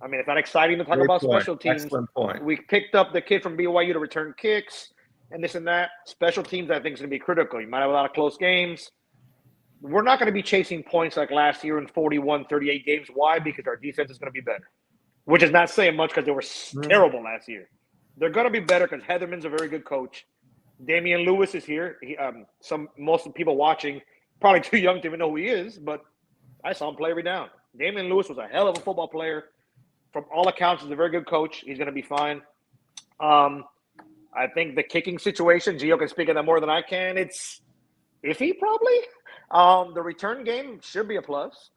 I mean, it's not exciting to talk about special teams. Excellent point. We picked up the kid from BYU to return kicks. And this and that. Special teams, I think, is going to be critical. You might have a lot of close games. We're not going to be chasing points like last year in 41, 38 games. Why? Because our defense is going to be better. Which is not saying much because they were terrible last year. They're going to be better because Heatherman's a very good coach. Damian Lewis is here. Most of the people watching, probably too young to even know who he is, but I saw him play every down. Damian Lewis was a hell of a football player. From all accounts, he's a very good coach. He's going to be fine. I think the kicking situation, Gio can speak of that more than I can. It's iffy, probably. The return game should be a plus.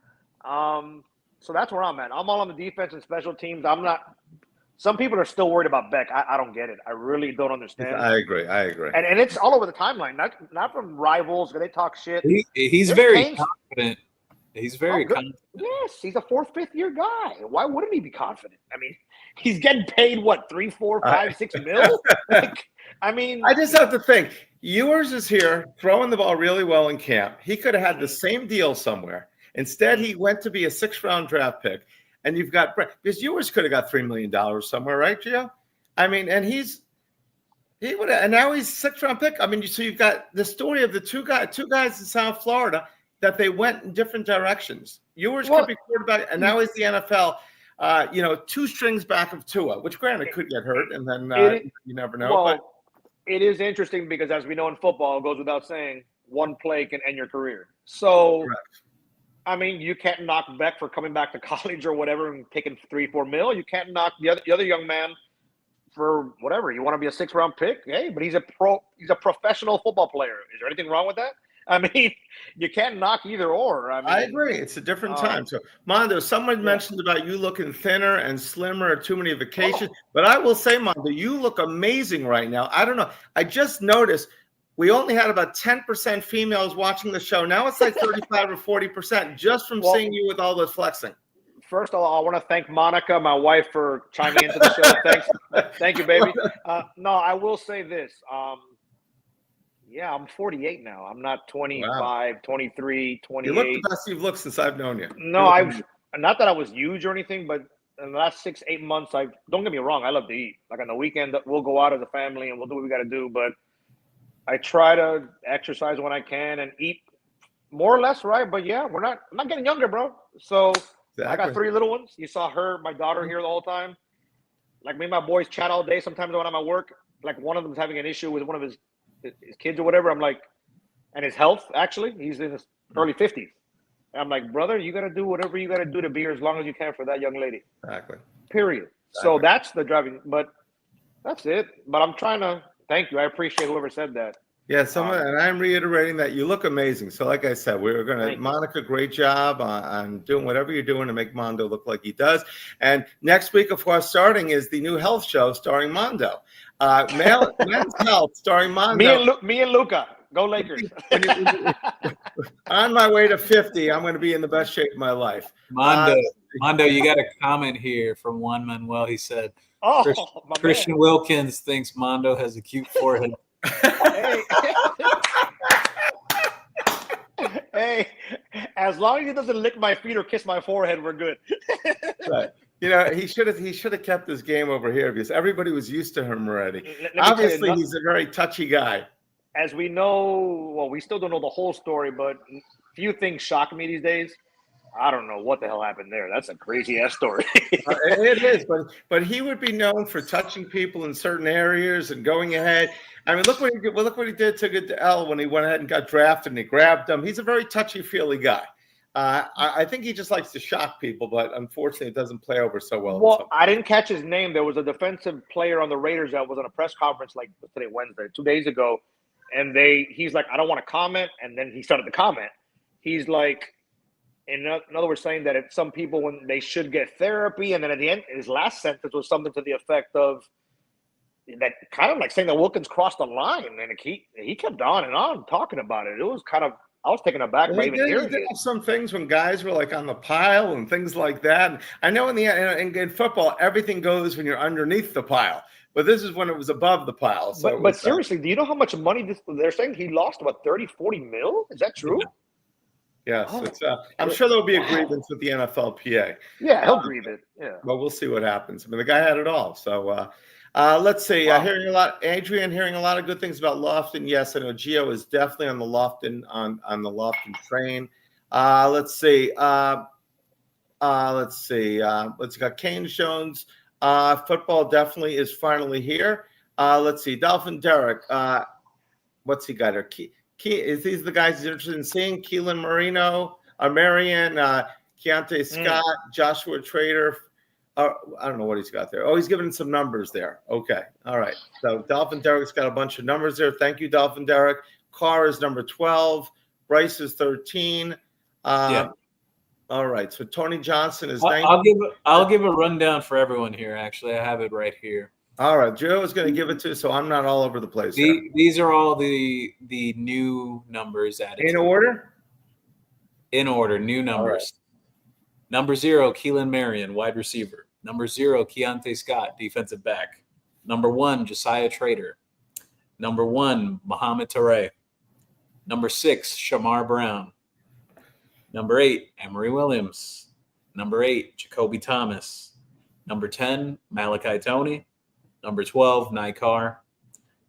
So that's where I'm at. I'm all on the defense and special teams. I'm not. Some people are still worried about Beck. I don't get it. I really don't understand. I agree. And it's all over the timeline, not from rivals. They talk shit. He's very confident. He's very confident. Yes, he's a 4th, 5th year guy. Why wouldn't he be confident? I mean, he's getting paid what, 3, 4, 5, 6 mil? I just have to think. Ewers is here throwing the ball really well in camp. He could have had the same deal somewhere. Instead, he went to be a 6th-round draft pick. And you've got because Ewers could have got $3 million somewhere, right, Gio? I mean, and he would have, and now he's 6th-round pick. I mean, so you've got the story of the two guys in South Florida that they went in different directions. Ewers could be quarterback, and now he's the NFL. 2 strings back of Tua, which granted could get hurt, and then you never know. Well, it is interesting because, as we know in football, it goes without saying, one play can end your career. So, I mean, you can't knock Beck for coming back to college or whatever and taking $3-4 million. You can't knock the other young man for whatever. You want to be a 6th-round pick? Hey, but he's a professional football player. Is there anything wrong with that? I mean, you can't knock either or. I agree. It's a different time. So, Mondo, someone mentioned about you looking thinner and slimmer or too many vacations. But I will say, Mondo, you look amazing right now. I don't know. I just noticed we only had about 10% females watching the show. Now it's like 35 or 40% just from seeing you with all this flexing. First of all, I want to thank Monica, my wife, for chiming into the show. Thanks. Thank you, baby. No, I will say this. Yeah, I'm 48 now. I'm not 25, 23, 28. You look the best you've looked since I've known you. No, not that I was huge or anything, but in the last 6-8 months, don't get me wrong, I love to eat. Like on the weekend, we'll go out as a family and we'll do what we got to do. But I try to exercise when I can and eat more or less right. But yeah, I'm not getting younger, bro. So I got 3 little ones. You saw my daughter here the whole time. Like me and my boys chat all day. Sometimes when I'm at work, like one of them's having an issue with one of his kids or whatever. I'm like, and his health, actually, he's in his early 50s. And I'm like, brother, you got to do whatever you got to do to be here as long as you can for that young lady. Exactly. Period. So that's the driving, but that's it. But I'm trying to thank you. I appreciate whoever said that. Yeah, and I'm reiterating that you look amazing. So like I said, we're going to, Monica, great job on doing whatever you're doing to make Mondo look like he does. And next week, of course, starting is the new health show starring Mondo. Men's Health starring Mondo. Me and Luca. Go Lakers. On my way to 50, I'm going to be in the best shape of my life. Mondo, you got a comment here from Juan Manuel. He said, Christian Wilkins thinks Mondo has a cute forehead. Hey, as long as he doesn't lick my feet or kiss my forehead, we're good. Right. You know, he should have kept his game over here because everybody was used to him already. Obviously, he's a very touchy guy. As we know, well, we still don't know the whole story, but few things shock me these days. I don't know what the hell happened there. That's a crazy ass story. It is, but he would be known for touching people in certain areas and going ahead. I mean, look what he did. Well, look what he did to Goodell when he went ahead and got drafted and he grabbed him. He's a very touchy-feely guy. I think he just likes to shock people, but unfortunately, it doesn't play over so well. Well, I didn't catch his name. There was a defensive player on the Raiders that was on a press conference like today, Wednesday, 2 days ago, and he's like, I don't want to comment, and then he started to comment. He's like, in other words, saying that if some people, when they should get therapy, and then at the end, his last sentence was something to the effect of that, kind of like saying that Wilkins crossed the line, and he kept on and on talking about it. It was kind of, I was taken aback by even hearing it. Some things when guys were like on the pile and things like that. And I know in football, everything goes when you're underneath the pile, but this is when it was above the pile. So but seriously, do you know how much money they're saying he lost? About 30-40 mil? Is that true? Yes, I'm sure there'll be a grievance with the NFLPA. Yeah, he'll grieve it. Yeah, but we'll see what happens. I mean, the guy had it all. So let's see. Wow. Hearing a lot of good things about Lofton. Yes, I know Gio is definitely on the Lofton on the Lofton train. Let's see. Let's got Canes Jones. Football definitely is finally here. Let's see. Dolphin Derek. What's he got here? Is these the guys he's interested in seeing? Keelan Marino, Marion, Keontae Scott, Joshua Trader. I don't know what he's got there. Oh, he's giving some numbers there. Okay. All right. So Dolphin Derek's got a bunch of numbers there. Thank you, Dolphin Derek. Carr is number 12. Bryce is 13. All right. So Tony Johnson is 19. I'll give a rundown for everyone here. Actually, I have it right here. All right, Joe is going to give it to, so I'm not all over the place. These are all the new numbers added. In order? In order, new numbers. Right. Number 0, Keelan Marion, wide receiver. Number 0, Keontae Scott, defensive back. Number 1, Josiah Trader. Number 1, Muhammad Toure. Number 6, Shamar Brown. Number 8, Emory Williams. Number 8, Jacoby Thomas. Number 10, Malachi Toney. Number 12, Nikar.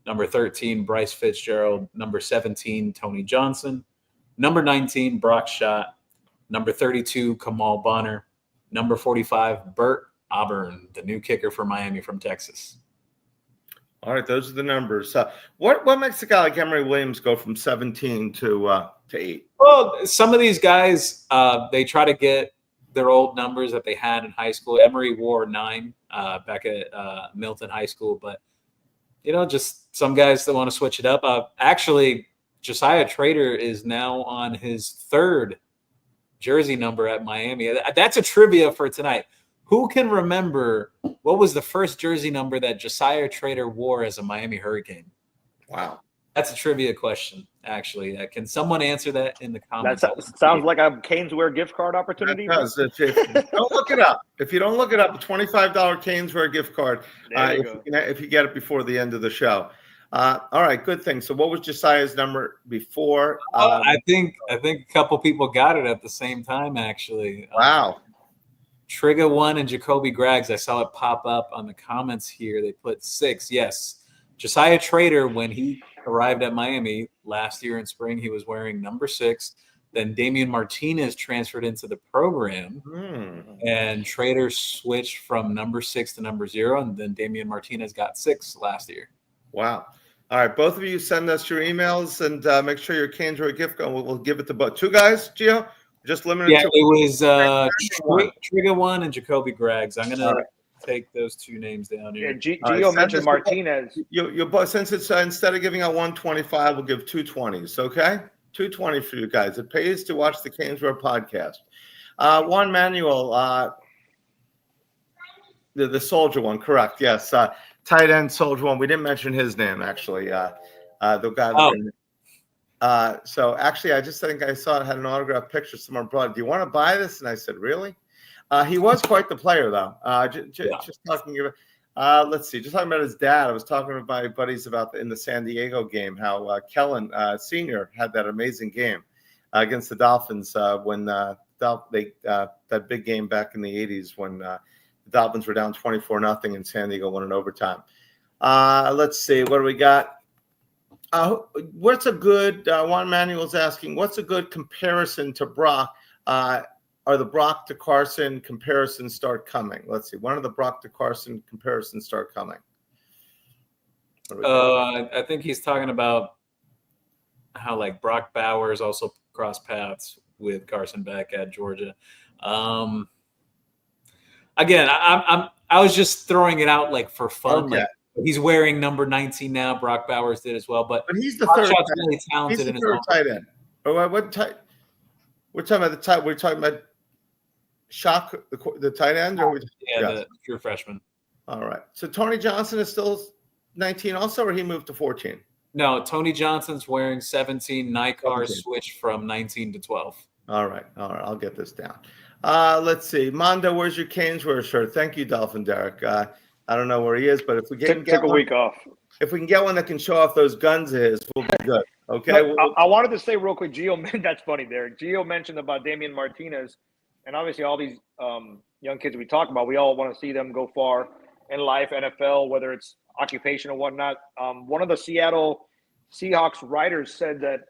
Number 13, Bryce Fitzgerald. Number 17, Tony Johnson. Number 19, Brock Schott. Number 32, Kamal Bonner. Number 45, Bert Auburn, the new kicker for Miami from Texas. All right, those are the numbers. What makes a guy like Emory Williams go from 17 to to 8? Well, some of these guys, they try to get their old numbers that they had in high school. Emery wore 9 back at Milton High School, but just some guys that want to switch it up. Actually, Josiah Trader is now on his 3rd jersey number at Miami. That's a trivia for tonight. Who can remember what was the first jersey number that Josiah Trader wore as a Miami Hurricane? Wow. That's a trivia question, actually. Can someone answer that in the comments? That sounds like a CanesWear gift card opportunity. If don't look it up. If you don't look it up, a $25 CanesWear gift card if you get it before the end of the show. All right, good thing. So what was Josiah's number before? I think a couple people got it at the same time, actually. Wow. Trigger 1 and Jacoby Graggs, I saw it pop up on the comments here. They put 6. Yes. Josiah Trader, when he arrived at Miami last year in spring, he was wearing number 6. Then Damian Martinez transferred into the program, and Trader switched from number 6 to number 0, and then Damian Martinez got 6 last year. Wow. All right, both of you send us your emails and make sure your CanesWear gift card. We'll give it to both. 2 guys, Gio? Just limited to it was Trigger 1 and Jacoby Graggs. I'm going to take those 2 names down here. Yeah, Gio mentioned Martinez. You since it's instead of giving out 125, we'll give 220s, okay? 220 for you guys. It pays to watch the CanesWear podcast. Juan Manuel, the Soldier one, correct? Yes, tight end Soldier one. We didn't mention his name actually. The guy. So actually, I just think I saw it had an autographed picture. Someone brought it. Do you want to buy this? And I said, really? He was quite the player, though. Just talking about, let's see, just talking about his dad. I was talking with my buddies about in the San Diego game how Kellen Sr. had that amazing game against the Dolphins when that big game back in the 80s when the Dolphins were down 24-0 and San Diego won in overtime. Let's see, what do we got? What's a good, Juan Manuel's asking, what's a good comparison to Brock? Are the Brock to Carson comparisons start coming? Let's see. When are the Brock to Carson comparisons start coming? I think he's talking about how like Brock Bowers also crossed paths with Carson back at Georgia. Again, I was just throwing it out like for fun. Okay. Like, he's wearing number 19 now. Brock Bowers did as well, but he's the third. Really talented. He's the third tight end. Or what tight? We're talking about the tight. We're talking about Shock, the tight end, or the true freshman. All right. So Tony Johnson is still 19, also, or he moved to 14? No, Tony Johnson's wearing 17. Nikar switched from 19 to 12. All right. I'll get this down. Let's see. Mondo, where's your CanesWear shirt? Thank you, Dolphin Derek. I don't know where he is, but if we get a week off, if we can get one that can show off those guns of his, we'll be good. Okay. I wanted to say real quick, Gio. That's funny, Derek. Gio mentioned about Damian Martinez, and obviously all these young kids we talk about, we all want to see them go far in life, NFL, whether it's occupation or whatnot. One of the Seattle Seahawks writers said that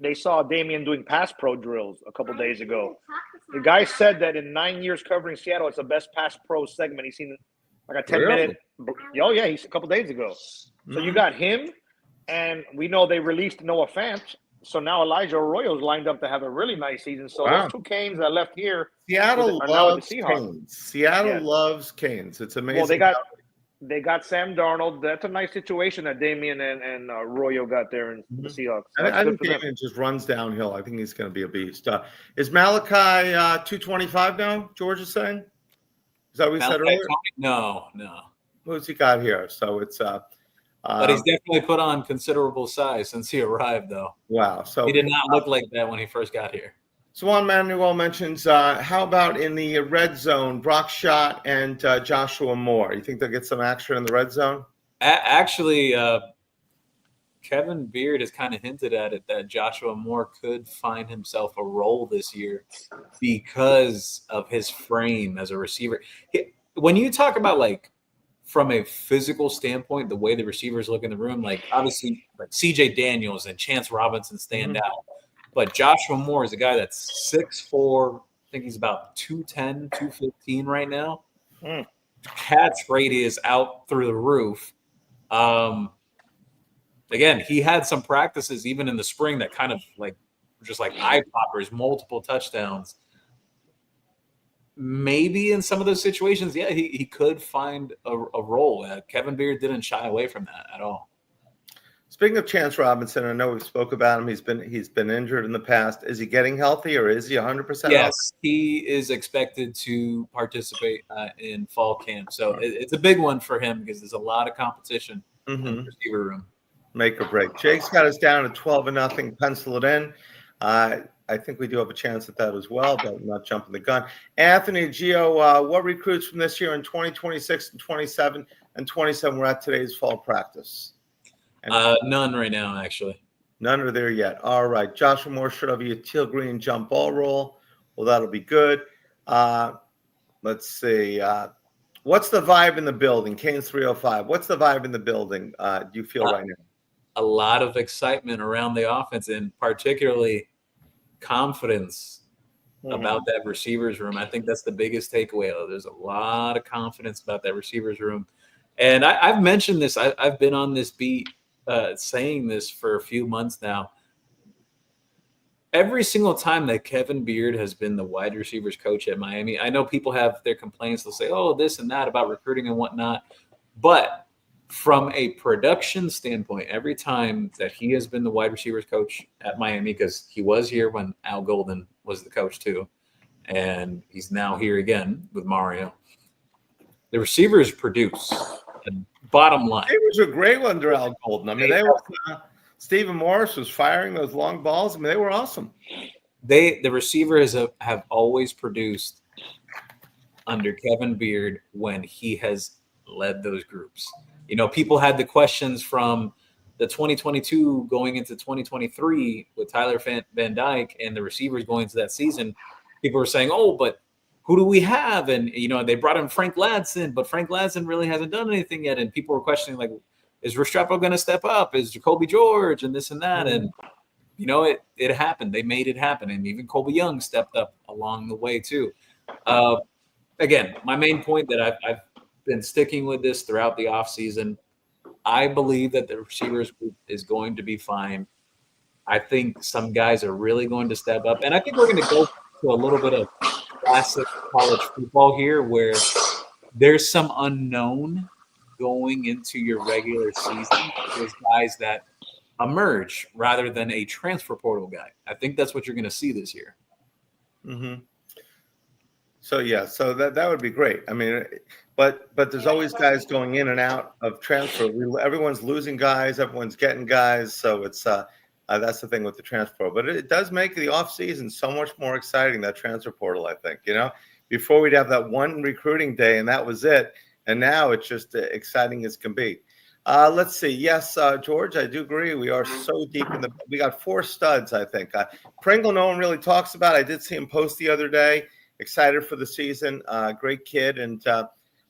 they saw Damian doing pass pro drills a couple days ago. The guy said that in 9 years covering Seattle, it's the best pass pro segment he's seen. Like a 10-minute. Oh, yeah, he's a couple days ago. So you got him, and we know they released Noah Fant. So now Elijah Arroyo's lined up to have a really nice season. So those 2 Canes that left here. Seattle loves Canes. Seattle loves Canes. It's amazing. Well, they got Sam Darnold. That's a nice situation that Damian and Arroyo got there in the Seahawks. I think Damian just runs downhill. I think he's going to be a beast. Is Malachi 225 now, George is saying? Is that what we said earlier? No. Who's he got here? So it's but he's definitely put on considerable size since he arrived, though. Wow. So he did not look like that when he first got here. So Juan Manuel mentions, how about in the red zone, Brock Schott and Joshua Moore? You think they'll get some action in the red zone? Actually, Kevin Beard has kind of hinted at it that Joshua Moore could find himself a role this year because of his frame as a receiver. When you talk about like from a physical standpoint, the way the receivers look in the room, like obviously like CJ Daniels and Chance Robinson stand out. But Joshua Moore is a guy that's 6'4". I think he's about 210, 215 right now. Catch rate is out through the roof. Again, he had some practices even in the spring that kind of like just like eye poppers, multiple touchdowns. Maybe in some of those situations, yeah, he could find a role. Kevin Beard didn't shy away from that at all. Speaking of Chance Robinson, I know we've spoke about him. He's been injured in the past. Is he getting healthy, or is he 100%? Yes, he is expected to participate in fall camp. So it's a big one for him because there's a lot of competition in the receiver room. Make or break. Jake's got us down to 12-0. Pencil it in. I think we do have a chance at that as well, but I'm not jumping the gun. Anthony, Gio, what recruits from this year in 2026 and 27 and 27 were at today's fall practice? None right now, actually. None are there yet. All right. Joshua Moore should have a teal green jump ball roll. Well, that'll be good. Let's see. What's the vibe in the building? Canes 305. What's the vibe in the building do you feel right now? A lot of excitement around the offense, and particularly confidence about that receivers room. I think that's the biggest takeaway. There's a lot of confidence about that receivers room. And I've mentioned this. I've been on this beat saying this for a few months now. Every single time that Kevin Beard has been the wide receivers coach at Miami, I know people have their complaints. They'll say, oh, this and that about recruiting and whatnot. But from a production standpoint, every time that he has been the wide receivers coach at Miami, because he was here when Al Golden was the coach too, and he's now here again with Mario, the receivers produce. Bottom line. It was a great one under Al Golden. I mean, they were Stephen Morris was firing those long balls. I mean, they were awesome. The receivers have always produced under Kevin Beard when he has led those groups. You know, people had the questions from the 2022 going into 2023 with Tyler Van Dyke and the receivers going into that season. People were saying, oh, but who do we have? And, you know, they brought in Frank Ladson, but Frank Ladson really hasn't done anything yet. And people were questioning, like, is Restrepo going to step up? Is Jacoby George and this and that? And, you know, it happened. They made it happen. And even Colby Young stepped up along the way too. Again, my main point that I've been sticking with this throughout the offseason, I believe that the receivers group is going to be fine. I think some guys are really going to step up. And I think we're going to go to a little bit of classic college football here where there's some unknown going into your regular season. There's guys that emerge rather than a transfer portal guy. I think that's what you're going to see this year. Mm-hmm. So, yeah, so that would be great. I mean, but there's always guys going in and out of transfer. Everyone's losing guys. Everyone's getting guys. So it's that's the thing with the transfer. But it does make the offseason so much more exciting, that transfer portal, I think. You know, before we'd have that one recruiting day and that was it. And now it's just exciting as can be. Let's see. Yes, George, I do agree. We are so deep we got 4 studs, I think. Pringle, no one really talks about. I did see him post the other day. Excited for the season. Great kid. And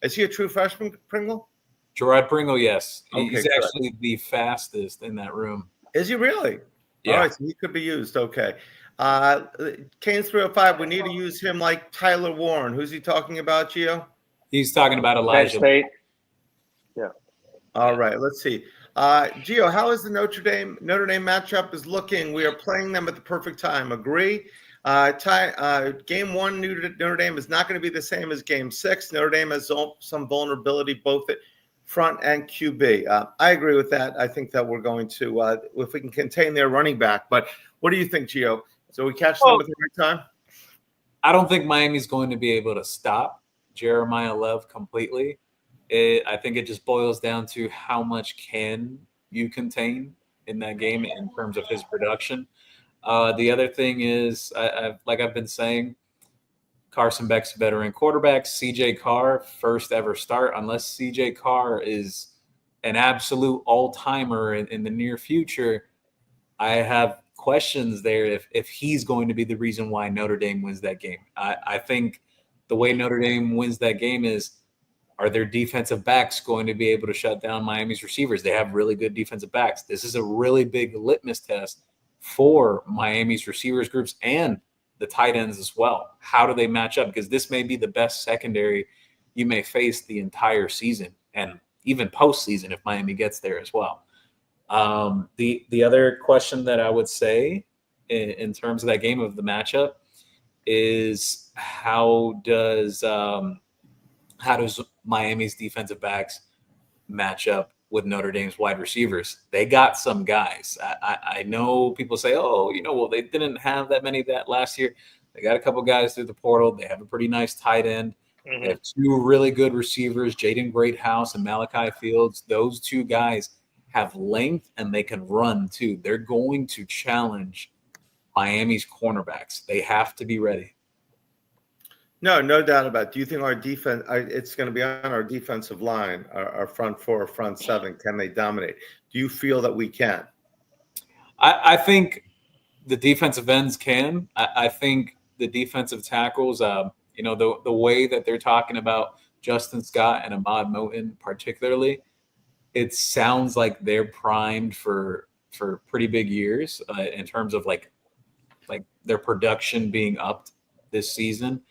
is he a true freshman, Pringle? Gerard Pringle, yes. Okay, he's actually the fastest in that room. Is he really? Yeah. All right, so he could be used. Okay. Canes 305, we need to use him like Tyler Warren. Who's he talking about, Gio? He's talking about Elijah. State. Yeah. All right, let's see. Gio, how is the Notre Dame matchup is looking? We are playing them at the perfect time. Agree? Game 1, Notre Dame is not going to be the same as Game 6. Notre Dame has some vulnerability both at front and QB. I agree with that. I think that we're going to, if we can contain their running back. But what do you think, Gio? So we catch them at the right time? I don't think Miami's going to be able to stop Jeremiah Love completely. I think it just boils down to how much can you contain in that game in terms of his production. The other thing is, I've been saying, Carson Beck's a veteran quarterback. C.J. Carr, first ever start. Unless C.J. Carr is an absolute all-timer in the near future, I have questions there if he's going to be the reason why Notre Dame wins that game. I think the way Notre Dame wins that game is, are their defensive backs going to be able to shut down Miami's receivers? They have really good defensive backs. This is a really big litmus test for Miami's receivers groups and the tight ends as well. How do they match up? Because this may be the best secondary you may face the entire season and even postseason if Miami gets there as well. The other question that I would say in terms of that game of the matchup is how does Miami's defensive backs match up with Notre Dame's wide receivers? They got some guys. I know people say, oh, well, they didn't have that many that last year. They got a couple guys through the portal. They have a pretty nice tight end. Mm-hmm. They have two really good receivers, Jaden Greathouse and Malachi Fields. Those two guys have length and they can run too. They're going to challenge Miami's cornerbacks. They have to be ready. No doubt about it. Do you think our defense, it's going to be on our defensive line, our front four, front seven? Can they dominate? Do you feel that we can? I think the defensive ends can. I think the defensive tackles, the way that they're talking about Justin Scott and Ahmad Moten particularly, it sounds like they're primed for pretty big years in terms of like their production being upped this season.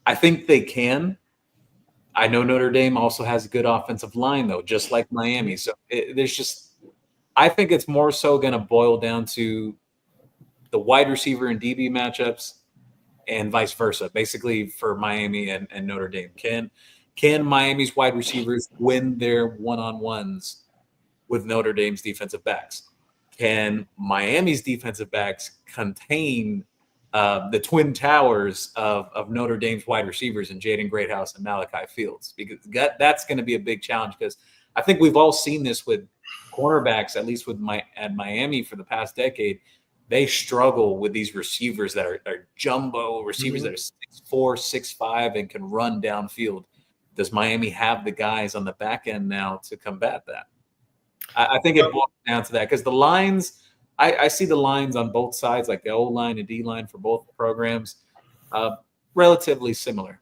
I think they can. I know Notre Dame also has a good offensive line, though, just like Miami. So I think it's more so going to boil down to the wide receiver and DB matchups and vice versa, basically for Miami and Notre Dame. Can Miami's wide receivers win their one-on-ones with Notre Dame's defensive backs? Can Miami's defensive backs contain the twin towers of Notre Dame's wide receivers and Jaden Greathouse and Malachi Fields? Because that's going to be a big challenge, because I think we've all seen this with cornerbacks, at least at Miami for the past decade. They struggle with these receivers that are jumbo receivers that are 6'4", 6'5", and can run downfield. Does Miami have the guys on the back end now to combat that? I think it boils down to that, because the lines – I see the lines on both sides, like the O-line and D-line for both programs, relatively similar.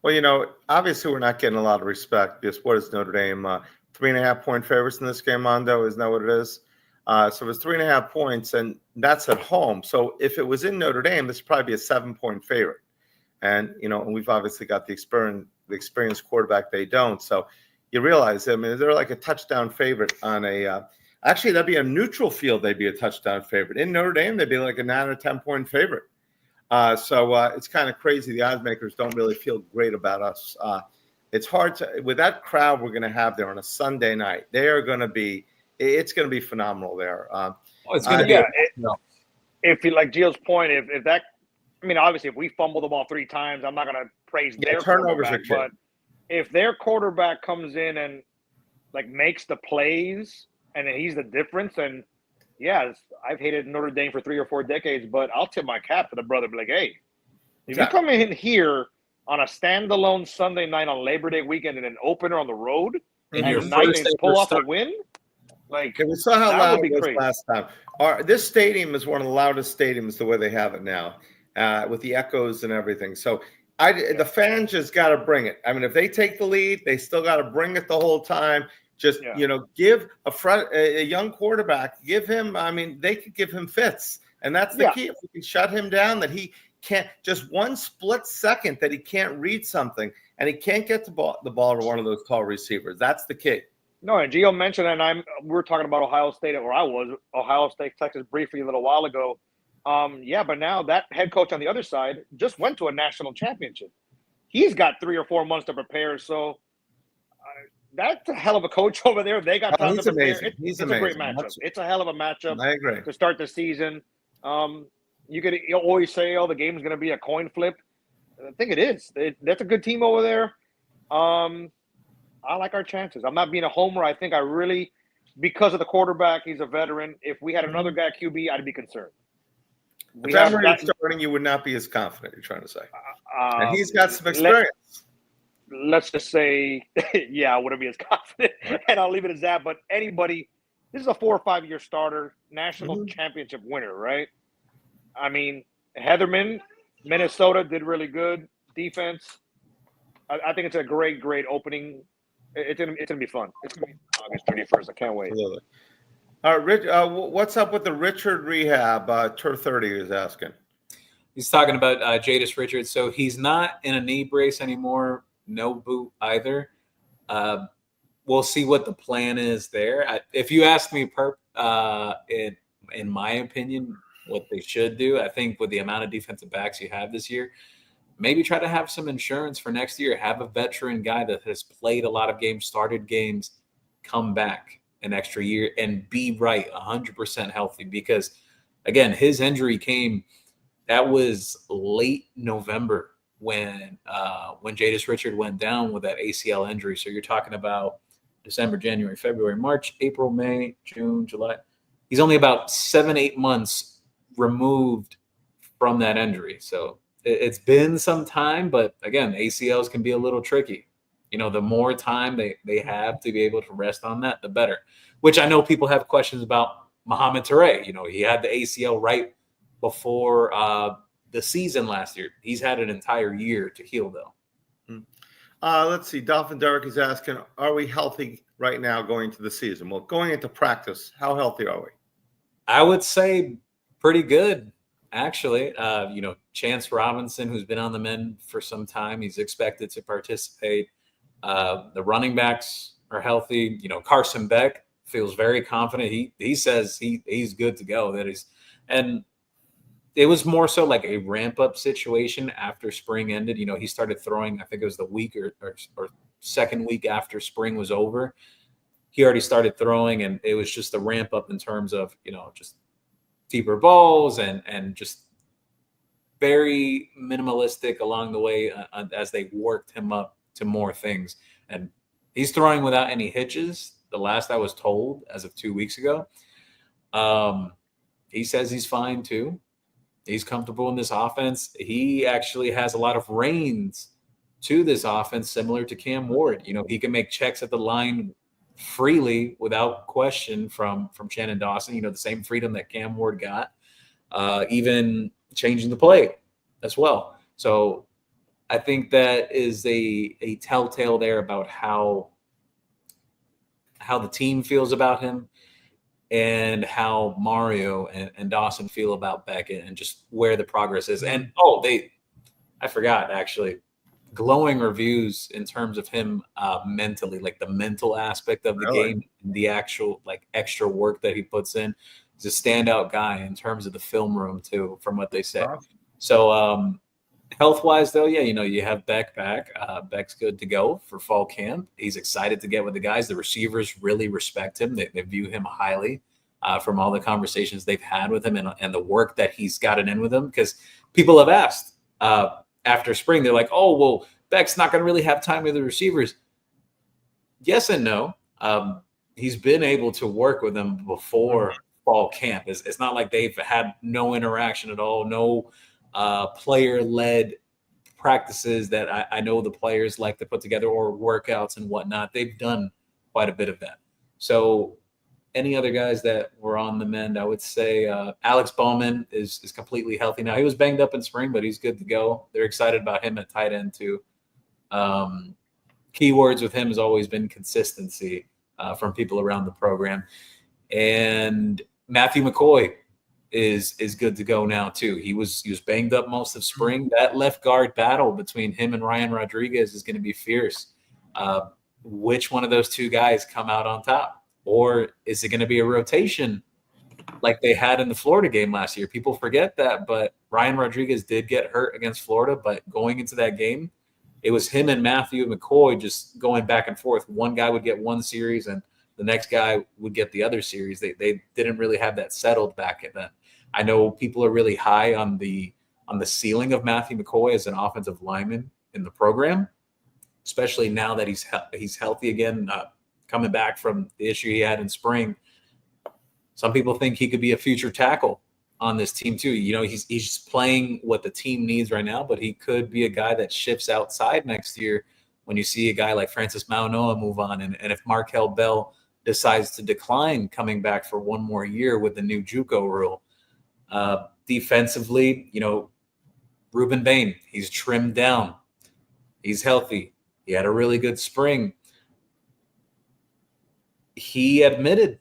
Well, obviously we're not getting a lot of respect because what is Notre Dame? 3.5-point favorites in this game, Mondo? Isn't that what it is? So it's 3.5 points, and that's at home. So if it was in Notre Dame, this would probably be a 7-point favorite. And, and we've obviously got the experienced quarterback. They don't. So you realize, they're like a touchdown favorite on a actually, that'd be a neutral field. They'd be a touchdown favorite. In Notre Dame, they'd be like a 9 or 10-point favorite. So it's kind of crazy. The odds makers don't really feel great about us. It's hard to, with that crowd we're going to have there on a Sunday night. It's going to be phenomenal there. It's going to be. If you like Gio's point, if that, obviously, if we fumble the ball 3 times, I'm not going to praise their turnovers quarterback. But if their quarterback comes in and makes the plays, and he's the difference. And I've hated Notre Dame for 3 or 4 decades, but I'll tip my cap to the brother. Be like, hey, if you come in here on a standalone Sunday night on Labor Day weekend and an opener on the road, and pull off a win, we saw how loud it was last time. This stadium is one of the loudest stadiums the way they have it now, with the echoes and everything. So the fans just got to bring it. If they take the lead, they still got to bring it the whole time. Just, give a young quarterback, give him, they could give him fits. And that's the key. If we can shut him down, that he can't, just one split second that he can't read something and he can't get the ball to one of those tall receivers. That's the key. No, and Gio mentioned, and we're talking about Ohio State, Texas briefly a little while ago. But now that head coach on the other side just went to a national championship. He's got 3 or 4 months to prepare. So, that's a hell of a coach over there. They got time to prepare. It's amazing. A great matchup. It's a hell of a matchup. I agree. To start the season. You always say, the game's going to be a coin flip. I think it is. That's a good team over there. I like our chances. I'm not being a homer. I think because of the quarterback, he's a veteran. If we had another guy QB, I'd be concerned. If Emery starting, you would not be as confident, you're trying to say. And he's got some experience. Let's just say, I wouldn't be as confident, and I'll leave it as that. But anybody, this is a 4 or 5 year starter, national championship winner, right? Heatherman, Minnesota did really good defense. I think it's a great opening. It's gonna be fun. It's gonna be August 31st. I can't wait. Absolutely. All right, Rich, what's up with the Richard rehab? Tur 30 is asking. He's talking about Jadis Richards. So he's not in a knee brace anymore. No boot either. We'll see what the plan is there. If you ask me, in my opinion, what they should do, I think with the amount of defensive backs you have this year, maybe try to have some insurance for next year. Have a veteran guy that has played a lot of games, started games, come back an extra year and be right 100% healthy. Because again, his injury came, that was late November when Jadis Richard went down with that ACL injury. So you're talking about December, January, February, March, April, May, June, July. He's only about 7-8 months removed from that injury. So it's been some time, but again, ACLs can be a little tricky. You know, the more time they have to be able to rest on that, the better. Which I know people have questions about Mohamed Touré. You know, he had the ACL right before the season last year. He's had an entire year to heal, though. Let's see. Dolphin Derek is asking, are we healthy right now going into the season? Well, going into practice, how healthy are we? I would say pretty good, actually. You know, Chance Robinson, who's been on the mend for some time, he's expected to participate. The running backs are healthy. You know, Carson Beck feels very confident. He says he's good to go. And it was more so like a ramp up situation after spring ended. You know, he started throwing, I think it was the week or second week after spring was over. He already started throwing, and it was just a ramp up in terms of, you know, just deeper balls and just very minimalistic along the way as they worked him up to more things. And he's throwing without any hitches, the last I was told, as of 2 weeks ago. He says he's fine too. He's comfortable in this offense. He actually has a lot of reins to this offense, similar to Cam Ward. You know, he can make checks at the line freely without question from Shannon Dawson. You know, the same freedom that Cam Ward got, even changing the play as well. So I think that is a telltale there about how the team feels about him, and how Mario and Dawson feel about Beckett, and just where the progress is. And I forgot, actually, glowing reviews in terms of him mentally, like the mental aspect of the game, the actual like extra work that he puts in. He's a standout guy in terms of the film room too, from what they say. So health-wise, though, yeah, you know, you have Beck back. Beck's good to go for fall camp. He's excited to get with the guys. The receivers really respect him. They view him highly from all the conversations they've had with him and the work that he's gotten in with them. Because people have asked after spring, they're like, oh, well, Beck's not going to really have time with the receivers. Yes and no. He's been able to work with them before fall camp. It's not like they've had no interaction at all, no player-led practices that I know the players like to put together, or workouts and whatnot. They've done quite a bit of that. So any other guys that were on the mend, I would say Alex Bowman is completely healthy now. He was banged up in spring, but he's good to go. They're excited about him at tight end too. Keywords with him has always been consistency from people around the program. And Matthew McCoy is good to go now too. He was banged up most of spring. That left guard battle between him and Ryan Rodriguez is going to be fierce. Which one of those two guys come out on top? Or is it going to be a rotation like they had in the Florida game last year? People forget that, but Ryan Rodriguez did get hurt against Florida. But going into that game, it was him and Matthew McCoy just going back and forth. One guy would get one series and the next guy would get the other series. They didn't really have that settled back then. I know people are really high on the ceiling of Matthew McCoy as an offensive lineman in the program, especially now that he's healthy again, coming back from the issue he had in spring. Some people think he could be a future tackle on this team too. You know, he's just playing what the team needs right now, but he could be a guy that shifts outside next year when you see a guy like Francis Maunoa move on. And if Markel Bell decides to decline coming back for one more year with the new JUCO rule. Defensively, you know, Ruben Bain, he's trimmed down. He's healthy. He had a really good spring. He admitted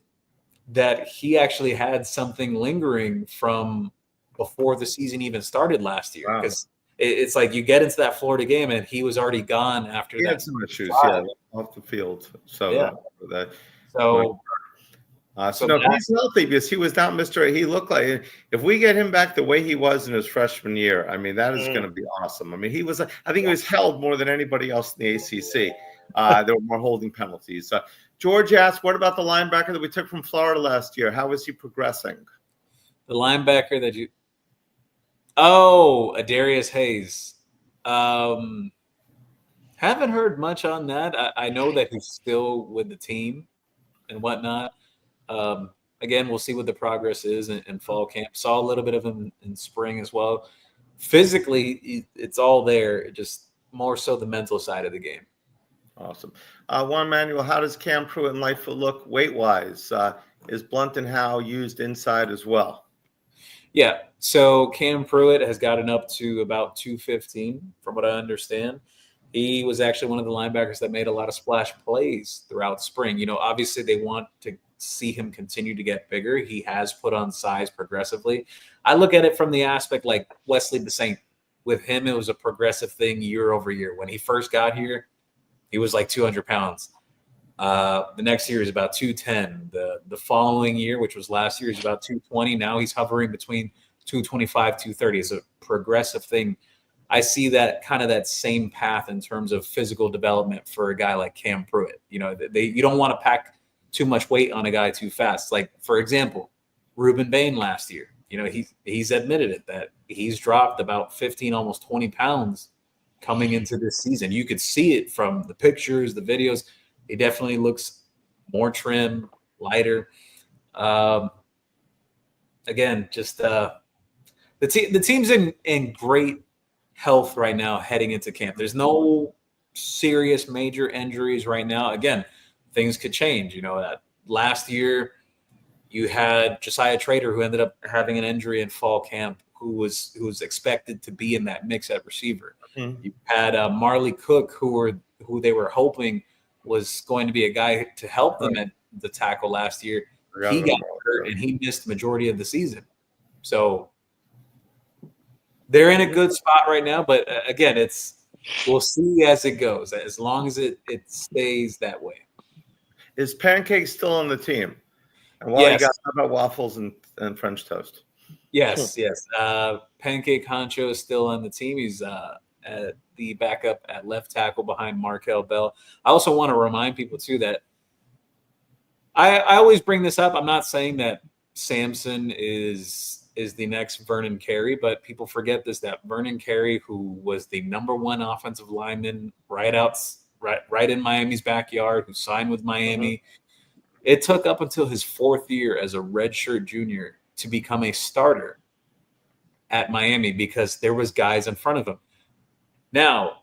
that he actually had something lingering from before the season even started last year. Because it's like you get into that Florida game and he was already gone after that. He had some issues, off the field. So, yeah. So So no, he's healthy because he was not Mr. He looked like, if we get him back the way he was in his freshman year, I mean, that is going to be awesome. I mean, I think he was held more than anybody else in the ACC. There were more holding penalties. George asked, what about the linebacker that we took from Florida last year? How is he progressing? The linebacker that Adarius Hayes. Haven't heard much on that. I know that he's still with the team and whatnot. Again, we'll see what the progress is in fall camp. Saw a little bit of him in spring as well. Physically, it's all there. Just more so the mental side of the game. Awesome. Juan Manuel, how does Cam Pruitt and Lightfoot look weight-wise? Is Blunt and Howe used inside as well? Yeah. So Cam Pruitt has gotten up to about 215, from what I understand. He was actually one of the linebackers that made a lot of splash plays throughout spring. Obviously they want to see him continue to get bigger. He has put on size progressively. I look at it from the aspect like Wesley DeSaint. With him, it was a progressive thing year over year. When he first got here, he was like 200 pounds. The next year is about 210. The following year, which was last year, is about 220. Now he's hovering between 225, 230. It's a progressive thing. I see that same path in terms of physical development for a guy like Cam Pruitt. You don't want to pack too much weight on a guy too fast. Like, for example, Ruben Bain last year. He's admitted it that he's dropped about 15, almost 20 pounds coming into this season. You could see it from the pictures, the videos. He definitely looks more trim, lighter. Again, just the team's in great health right now heading into camp. There's no serious major injuries right now. Again, things could change. Last year you had Josiah Trader, who ended up having an injury in fall camp, who was expected to be in that mix at receiver. You had Marley Cook, who they were hoping was going to be a guy to help them at the tackle last year. He got hurt and he missed the majority of the season. So they're in a good spot right now, but again, we'll see as it goes, as long as it stays that way. Is Pancake still on the team? And while you got about waffles and French toast? Yes. Pancake Honcho is still on the team. He's at the backup at left tackle behind Markel Bell. I also want to remind people too that I always bring this up. I'm not saying that Samson is the next Vernon Carey, but people forget that Vernon Carey, who was the #1 offensive lineman right in Miami's backyard, who signed with Miami, it took up until his 4th year as a redshirt junior to become a starter at Miami because there was guys in front of him. Now,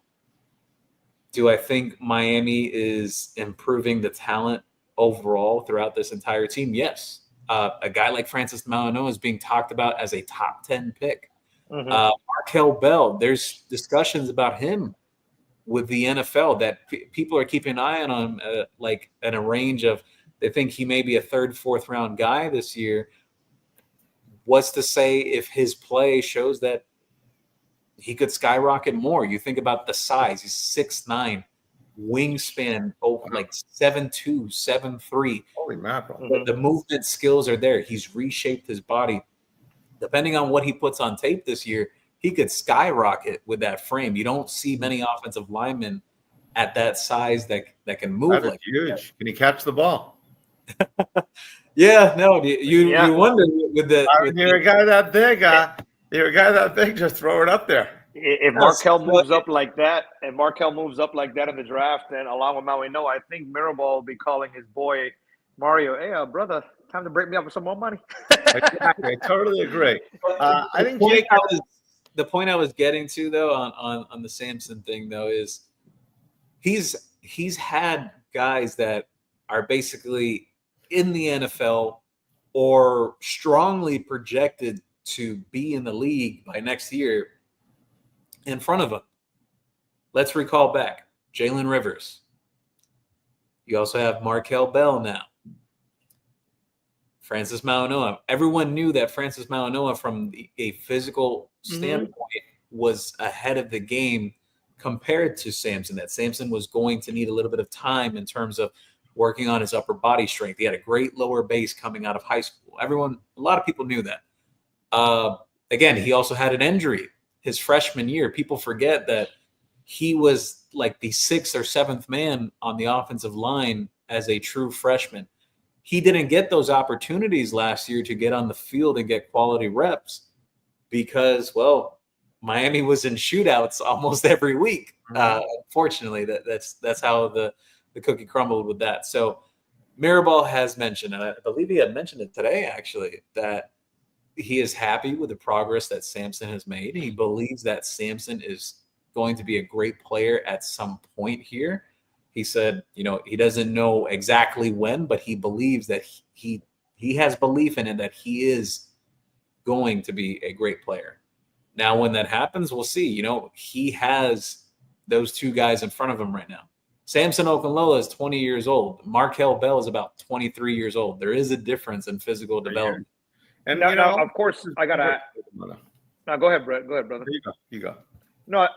do I think Miami is improving the talent overall throughout this entire team? Yes. A guy like Francis Mauigoa is being talked about as a top 10 pick. Markel Bell, there's discussions about him with the NFL that people are keeping an eye on him, like in a range of, they think he may be a 3rd, 4th round guy this year. What's to say if his play shows that he could skyrocket more? You think about the size. He's 6'9", wingspan like 7'2", 7'3". Holy mackerel. The movement skills are there. He's reshaped his body. Depending on what he puts on tape this year, he could skyrocket with that frame. You don't see many offensive linemen at that size that can move like huge. That. Can he catch the ball? You wonder you're a guy that big. You're a guy that big. Just throw it up there. If Markel moves up like that, in the draft, and along with Mauigoa, I think Mirabal will be calling his boy Mario, "Hey, brother, time to break me up with some more money." Exactly. I totally agree. I think the point I was getting to though on the Samson thing though is he's had guys that are basically in the NFL or strongly projected to be in the league by next year in front of him. Let's recall back Jalen Rivers. You also have Markel Bell now. Francis Mauigoa. Everyone knew that Francis Mauigoa, from a physical standpoint, was ahead of the game compared to Samson. That Samson was going to need a little bit of time in terms of working on his upper body strength. He had a great lower base coming out of high school. A lot of people knew that. Again, he also had an injury his freshman year. People forget that he was like the 6th or 7th man on the offensive line as a true freshman. He didn't get those opportunities last year to get on the field and get quality reps because, well, Miami was in shootouts almost every week. Unfortunately, that's how the cookie crumbled with that. So Mirabal has mentioned, and I believe he had mentioned it today, actually, that he is happy with the progress that Samson has made. He believes that Samson is going to be a great player at some point here. He said, he doesn't know exactly when, but he believes that he has belief in it that he is going to be a great player. Now, when that happens, we'll see. He has those two guys in front of him right now. Samson Okunlola is 20 years old. Markel Bell is about 23 years old. There is a difference in physical development. And now, of course, I gotta. Now, go ahead, Brett. Go ahead, brother. You go. No,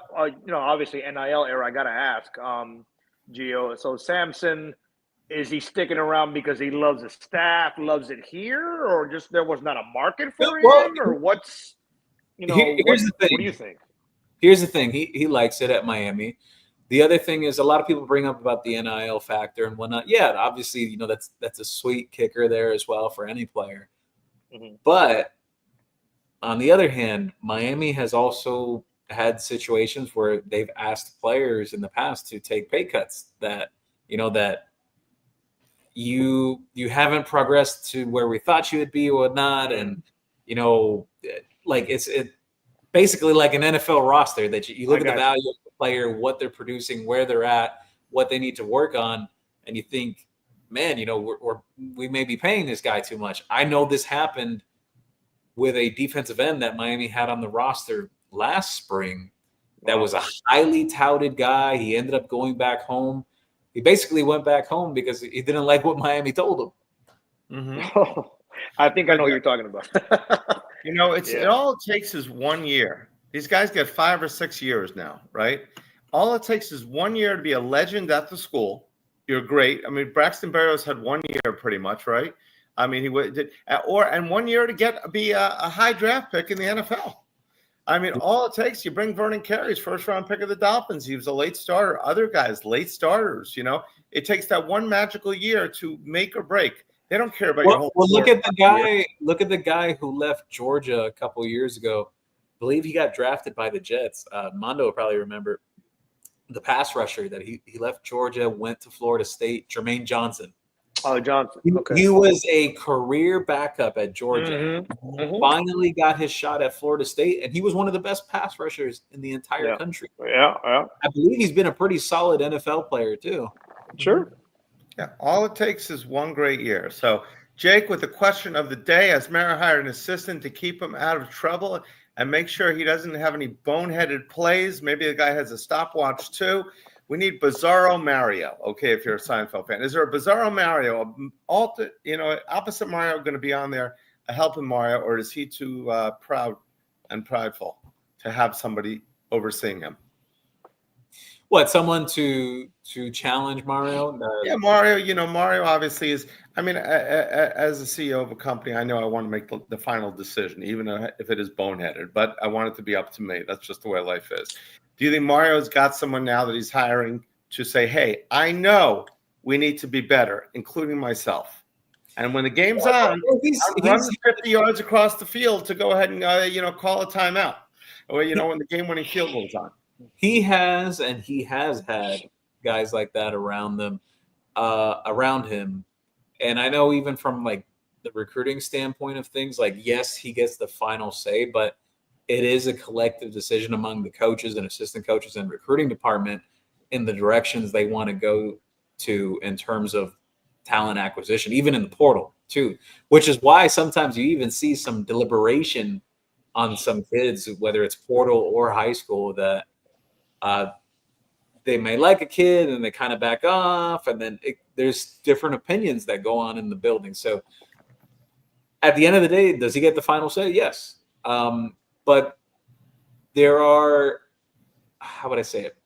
obviously NIL era. I gotta ask, Gio. So Samson, is he sticking around because he loves the staff, loves it here, or just there was not a market for him, or what's, here's the thing. What do you think? Here's the thing. He likes it at Miami. The other thing is a lot of people bring up about the NIL factor and whatnot. Yeah, obviously, that's a sweet kicker there as well for any player. Mm-hmm. But on the other hand, Miami has also had situations where they've asked players in the past to take pay cuts that you haven't progressed to where we thought you would be or not. And, like it's basically like an NFL roster that you look at the value of the player, what they're producing, where they're at, what they need to work on. And you think, man, we may be paying this guy too much. I know this happened with a defensive end that Miami had on the roster last spring. That was a highly touted guy. He ended up going back home. He basically went back home because he didn't like what Miami told him. Mm-hmm. I think I know what you're talking about. It all it takes is 1 year. These guys get 5 or 6 years now, right? All it takes is 1 year to be a legend at the school. You're great. I mean, Braxton Berrios had 1 year pretty much, right? I mean, and 1 year to be a high draft pick in the NFL. I mean, all it takes, you bring Vernon Carey's first-round pick of the Dolphins. He was a late starter. Other guys, late starters, It takes that one magical year to make or break. They don't care about your whole look at the guy who left Georgia a couple of years ago. I believe he got drafted by the Jets. Mondo will probably remember the pass rusher that he left Georgia, went to Florida State, Jermaine Johnson. Oh, Johnson. Okay. He was a career backup at Georgia. Mm-hmm. Finally got his shot at Florida State, and he was one of the best pass rushers in the entire country. Yeah. I believe he's been a pretty solid NFL player too. Sure. Yeah, all it takes is 1 great year. So, Jake, with the question of the day, has Mara hired an assistant to keep him out of trouble and make sure he doesn't have any boneheaded plays? Maybe the guy has a stopwatch too. We need Bizarro Mario. Okay, if you're a Seinfeld fan, is there a Bizarro Mario, opposite Mario, going to be on there, a helping Mario, or is he too proud and prideful to have somebody overseeing him? What, someone to challenge Mario? Yeah, Mario. Mario obviously is. I mean, as a CEO of a company, I know I want to make the final decision, even if it is boneheaded. But I want it to be up to me. That's just the way life is. Do you think Mario's got someone now that he's hiring to say, "Hey, I know we need to be better, including myself"? And when the game's on, he's 50 yards across the field to go ahead and call a timeout, or when the game-winning field goes on. He has had guys like that around him. And I know even from like the recruiting standpoint of things, like, yes, he gets the final say, but it is a collective decision among the coaches and assistant coaches and recruiting department in the directions they want to go to in terms of talent acquisition, even in the portal too, which is why sometimes you even see some deliberation on some kids, whether it's portal or high school, that they may like a kid and they kind of back off, and then there's different opinions that go on in the building. So at the end of the day, does he get the final say? Yes. But there are, how would I say it?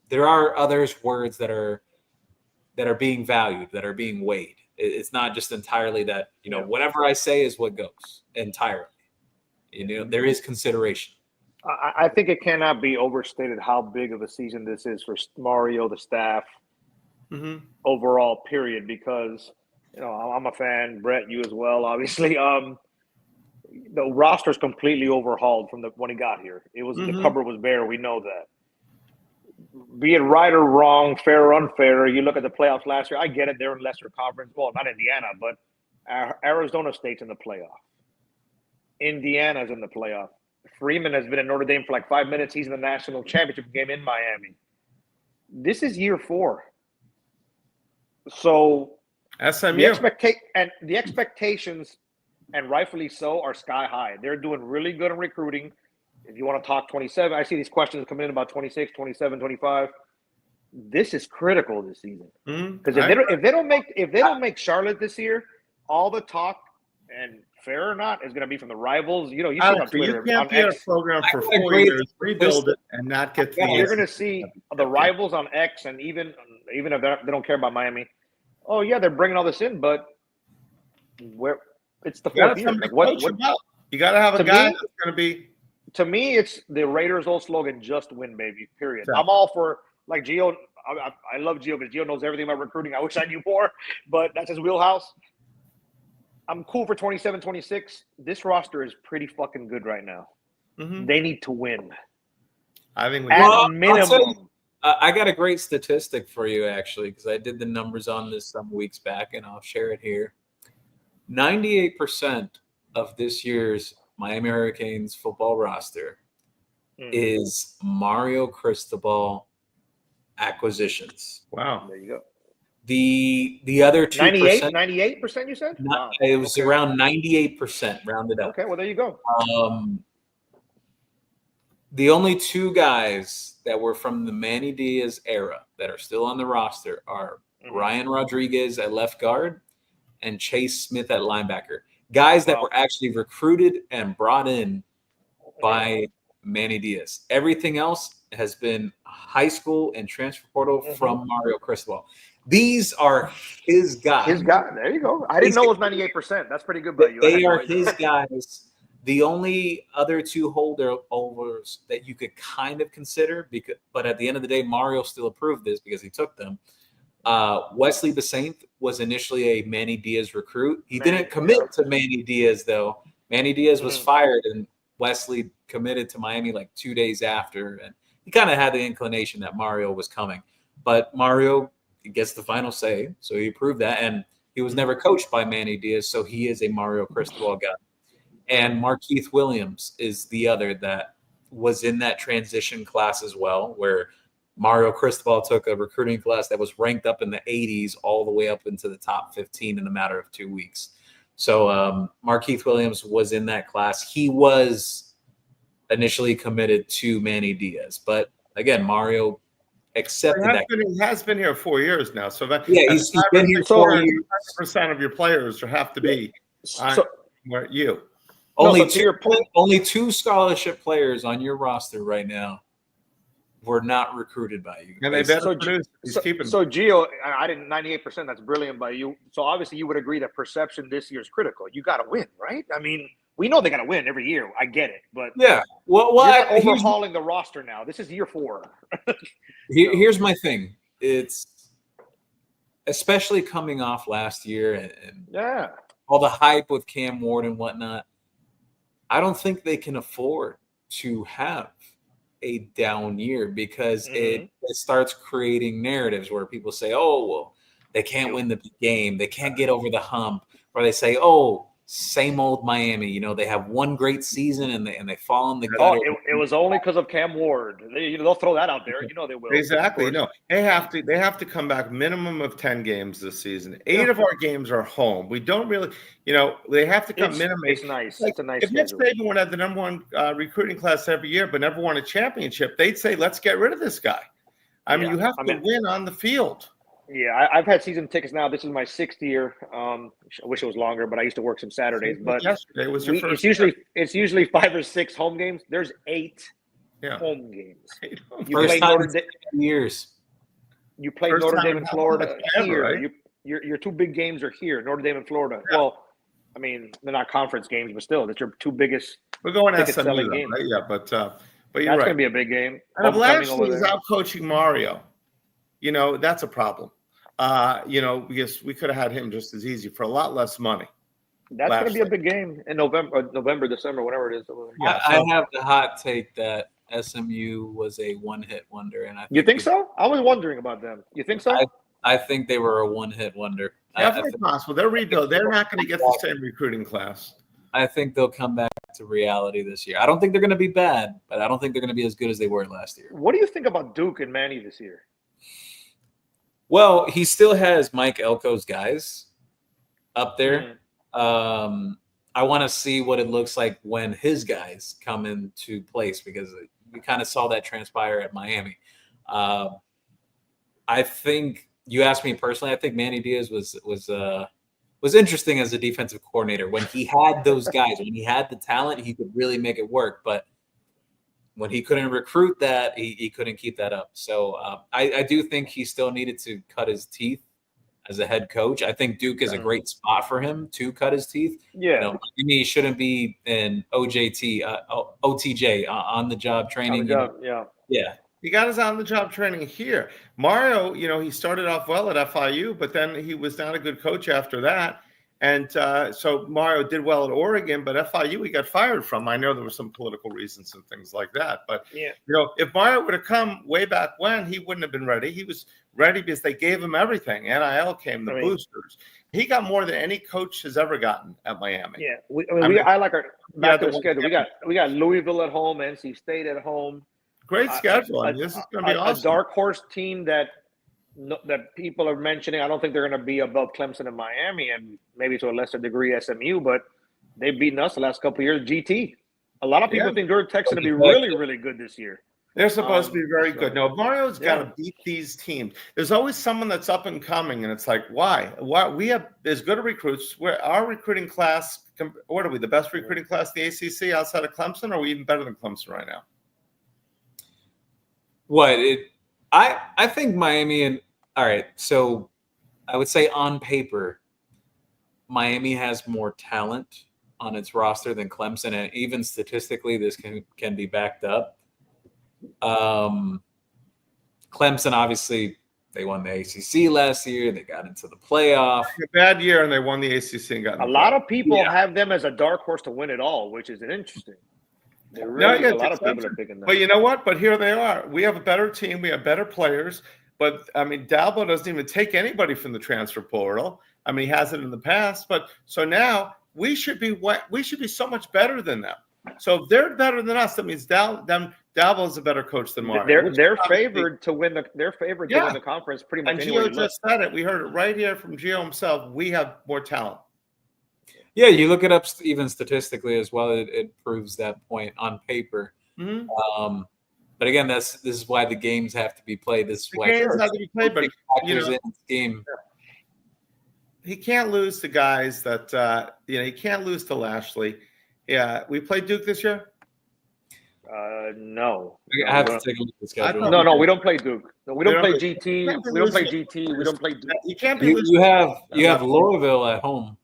There are others words that that are being valued, that are being weighed. It's not just entirely that, whatever I say is what goes entirely. There is consideration. I think it cannot be overstated how big of a season this is for Mario, the staff, overall, period, because, I'm a fan, Brett, you as well, obviously. The roster's completely overhauled from when he got here. It was the cupboard was bare. We know that. Be it right or wrong, fair or unfair, you look at the playoffs last year. I get it; they're in lesser conference. Well, not Indiana, but Arizona State's in the playoff. Indiana's in the playoff. Freeman has been in Notre Dame for like 5 minutes. He's in the national championship game in Miami. This is year 4. So SMU. The expectations, and rightfully so, are sky high. They're doing really good in recruiting. If you want to talk 27, I see these questions coming in about 26, 27, 25. This is critical this season. Because if they don't make Charlotte this year, all the talk, and fair or not, is going to be from the rivals. You see on Twitter. You can't be in a program for 4 years, rebuild it, and not get to You're going to see the rivals on X, and even if they don't care about Miami. Oh yeah, they're bringing all this in, but where it's the 4th year. Like, you got to have a guy that's going to be. To me, it's the Raiders' old slogan: "Just win, baby." Period. Exactly. I'm all for like Gio. I love Gio because Gio knows everything about recruiting. I wish I knew more, but that's his wheelhouse. I'm cool for 27, 26. This roster is pretty fucking good right now. They need to win. I think at minimum. I got a great statistic for you, actually, because I did the numbers on this some weeks back, and I'll share it here. 98% of this year's Miami Hurricanes football roster is Mario Cristobal acquisitions. Wow. There you go. The other 2%. 98%, you said? It was around 98%, rounded up. Okay, well, there you go. The only 2 guys that were from the Manny Diaz era that are still on the roster are Ryan Rodriguez at left guard and Chase Smith at linebacker. Guys that were actually recruited and brought in by Manny Diaz. Everything else has been high school and transfer portal from Mario Cristobal. These are his guys. His guy. There you go. I didn't know it was 98%. That's pretty good by you. They are his guys. The only other 2 holdovers that you could kind of consider, but at the end of the day, Mario still approved this because he took them. Wesley Basaint was initially a Manny Diaz recruit. He didn't commit to Manny Diaz, though. Manny Diaz was fired, and Wesley committed to Miami like 2 days after. And he kind of had the inclination that Mario was coming. But Mario gets the final say, so he approved that. And he was never coached by Manny Diaz, so he is a Mario Cristobal guy. And Markeith Williams is the other that was in that transition class as well, where Mario Cristobal took a recruiting class that was ranked up in the 80s all the way up into the top 15 in a matter of 2 weeks. So Markeith Williams was in that class. He was initially committed to Manny Diaz. But, again, Mario accepted that. He has been here 4 years now. So he's been here 4 years. 5% of your players have to be you. Only 2 scholarship players on your roster right now were not recruited by you. And they better produce. So Gio, I didn't 98%. That's brilliant by you. So obviously you would agree that perception this year is critical. You got to win, right? I mean, we know they got to win every year. I get it, but yeah. Well, you're overhauling the roster now. This is year 4. Here's my thing. It's especially coming off last year and all the hype with Cam Ward and whatnot. I don't think they can afford to have a down year because it starts creating narratives where people say, oh, well, they can't win the game. They can't get over the hump. Or they say, oh, same old Miami. They have one great season and they fall in the gutter. It was only because of Cam Ward. They'll throw that out there. They will. Exactly. No, they have to come back minimum of 10 games this season. 8 of our games are home. We don't really, they have to come minimum. It's nice. It's a nice If Nick Saban would have the number 1 recruiting class every year, but never won a championship, they'd say, let's get rid of this guy. I mean, you have to win on the field. Yeah, I've had season tickets now. This is my 6th year. I wish it was longer, but I used to work some Saturdays. But yesterday was your first. It's usually 5 or 6 home games. There's 8 home games. First time in years. You play First Notre time Dame in and Florida ever, here. right? Your two big games are here, Notre Dame and Florida. Yeah. Well, I mean, they're not conference games, but still, that's your two biggest We're going ticket SMU, selling though, games. right? Yeah, but you're That's right. going to be a big game. And if Homecoming over Lashley is there. out coaching Mario, that's a problem. Because we could have had him just as easy for a lot less money. That's going to be a big game in November, December, whatever it is. Yeah, I have the hot take that SMU was a one-hit wonder, and you think so? I was wondering about them. You think so? I think they were a one-hit wonder. Definitely possible. They're rebuild. They're not going to get the same recruiting class. I think they'll come back to reality this year. I don't think they're going to be bad, but I don't think they're going to be as good as they were last year. What do you think about Duke and Manny this year? Well, he still has Mike Elko's guys up there. I want to see what it looks like when his guys come into place, because we kind of saw that transpire at Miami. I think, you asked me personally, I think Manny Diaz was interesting as a defensive coordinator. When he had those guys, when he had the talent, he could really make it work. But when he couldn't recruit that, he couldn't keep that up. So I do think he still needed to cut his teeth as a head coach. I think Duke is a great spot for him to cut his teeth. Yeah. He shouldn't be in OTJ, on the job training. Yeah. He got his on-the-job training here. Mario, he started off well at FIU, but then he was not a good coach after that. And so Mario did well at Oregon, but FIU he got fired from. I know there were some political reasons and things like that. But, if Mario would have come way back when, he wouldn't have been ready. He was ready because they gave him everything. NIL came, the boosters. He got more than any coach has ever gotten at Miami. Yeah. I like our back to the schedule. We got Louisville at home, NC State at home. Great schedule. This is going to be awesome. A dark horse team that people are mentioning. I don't think they're going to be above Clemson and Miami, and maybe to a lesser degree SMU, but they've beaten us the last couple of years. GT. A lot of people think Georgia Tech's going to be really, really good this year. They're supposed to be very good. No, Mario's got to beat these teams. There's always someone that's up and coming, and it's like, why? We have as good a recruits. Our recruiting class, what are we, the best recruiting class in the ACC outside of Clemson, or are we even better than Clemson right now? I think Miami all right, so I would say on paper, Miami has more talent on its roster than Clemson, and even statistically, this can be backed up. Clemson, obviously, they won the ACC last year. They got into the playoff. A bad year, and they won the ACC and got in the playoff. A lot of people have them as a dark horse to win it all, which is interesting. A lot of people are picking them. But you know what? But here they are. We have a better team. We have better players. But, I mean, Dabo doesn't even take anybody from the transfer portal. I mean, he has it in the past. But so now we should be so much better than them. So if they're better than us, that means Dabo is a better coach than Mario. They're favored to win the conference pretty much. And Gio just said it. We heard it right here from Gio himself. We have more talent. Yeah, you look it up even statistically as well. It proves that point on paper. Mm-hmm. But again, this is why the games have to be played. This is why games have to be played. But game. He can't lose to guys that he can't lose to Lashley. Yeah, we played Duke this year. No. I have to take a look at the schedule. No, we don't play Duke. No, we don't play GT. We don't play GT. We don't play Duke. You can't be. You have Louisville at home.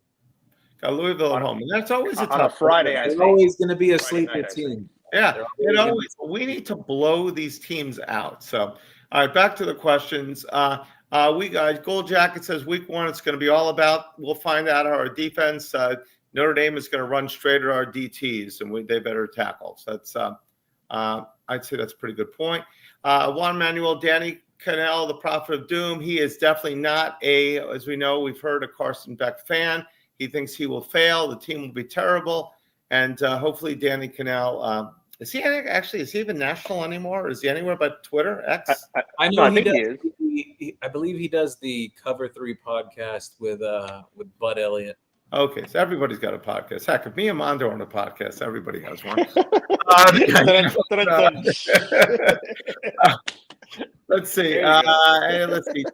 Got Louisville at home, and that's always a tough Friday. It's always going to be a sleeper team. Yeah, we need to blow these teams out. So, all right, back to the questions. We got Gold Jacket says week 1 it's going to be all about. We'll find out how our defense. Notre Dame is going to run straight at our DTs, and they better tackle. So that's I'd say that's a pretty good point. Juan Manuel Danny Cannell, the prophet of doom. He is definitely not as we know, we've heard, a Carson Beck fan. He thinks he will fail. The team will be terrible. And hopefully Danny Cannell, is he even national anymore? Is he anywhere but Twitter, X? I know he does. I believe he does the Cover 3 podcast with Bud Elliott. Okay, so everybody's got a podcast. Heck, if me and Mondo are on a podcast, everybody has one. Let's see. Let's see.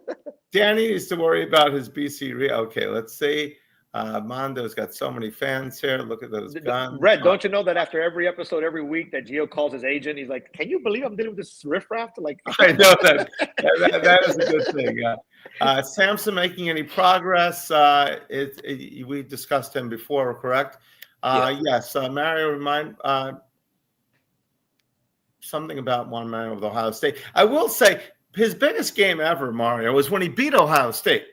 Danny needs to worry about his BC. Okay, let's see. Mondo's got so many fans here. Look at those guns. Red, don't you know that after every episode, every week, that Gio calls his agent, he's like, "Can you believe I'm dealing with this riffraff?" Like, I know that is a good thing. Samson making any progress? We discussed him before, correct? Yes. Mario, remind something about Juan Mario with Ohio State. I will say his biggest game ever, Mario, was when he beat Ohio State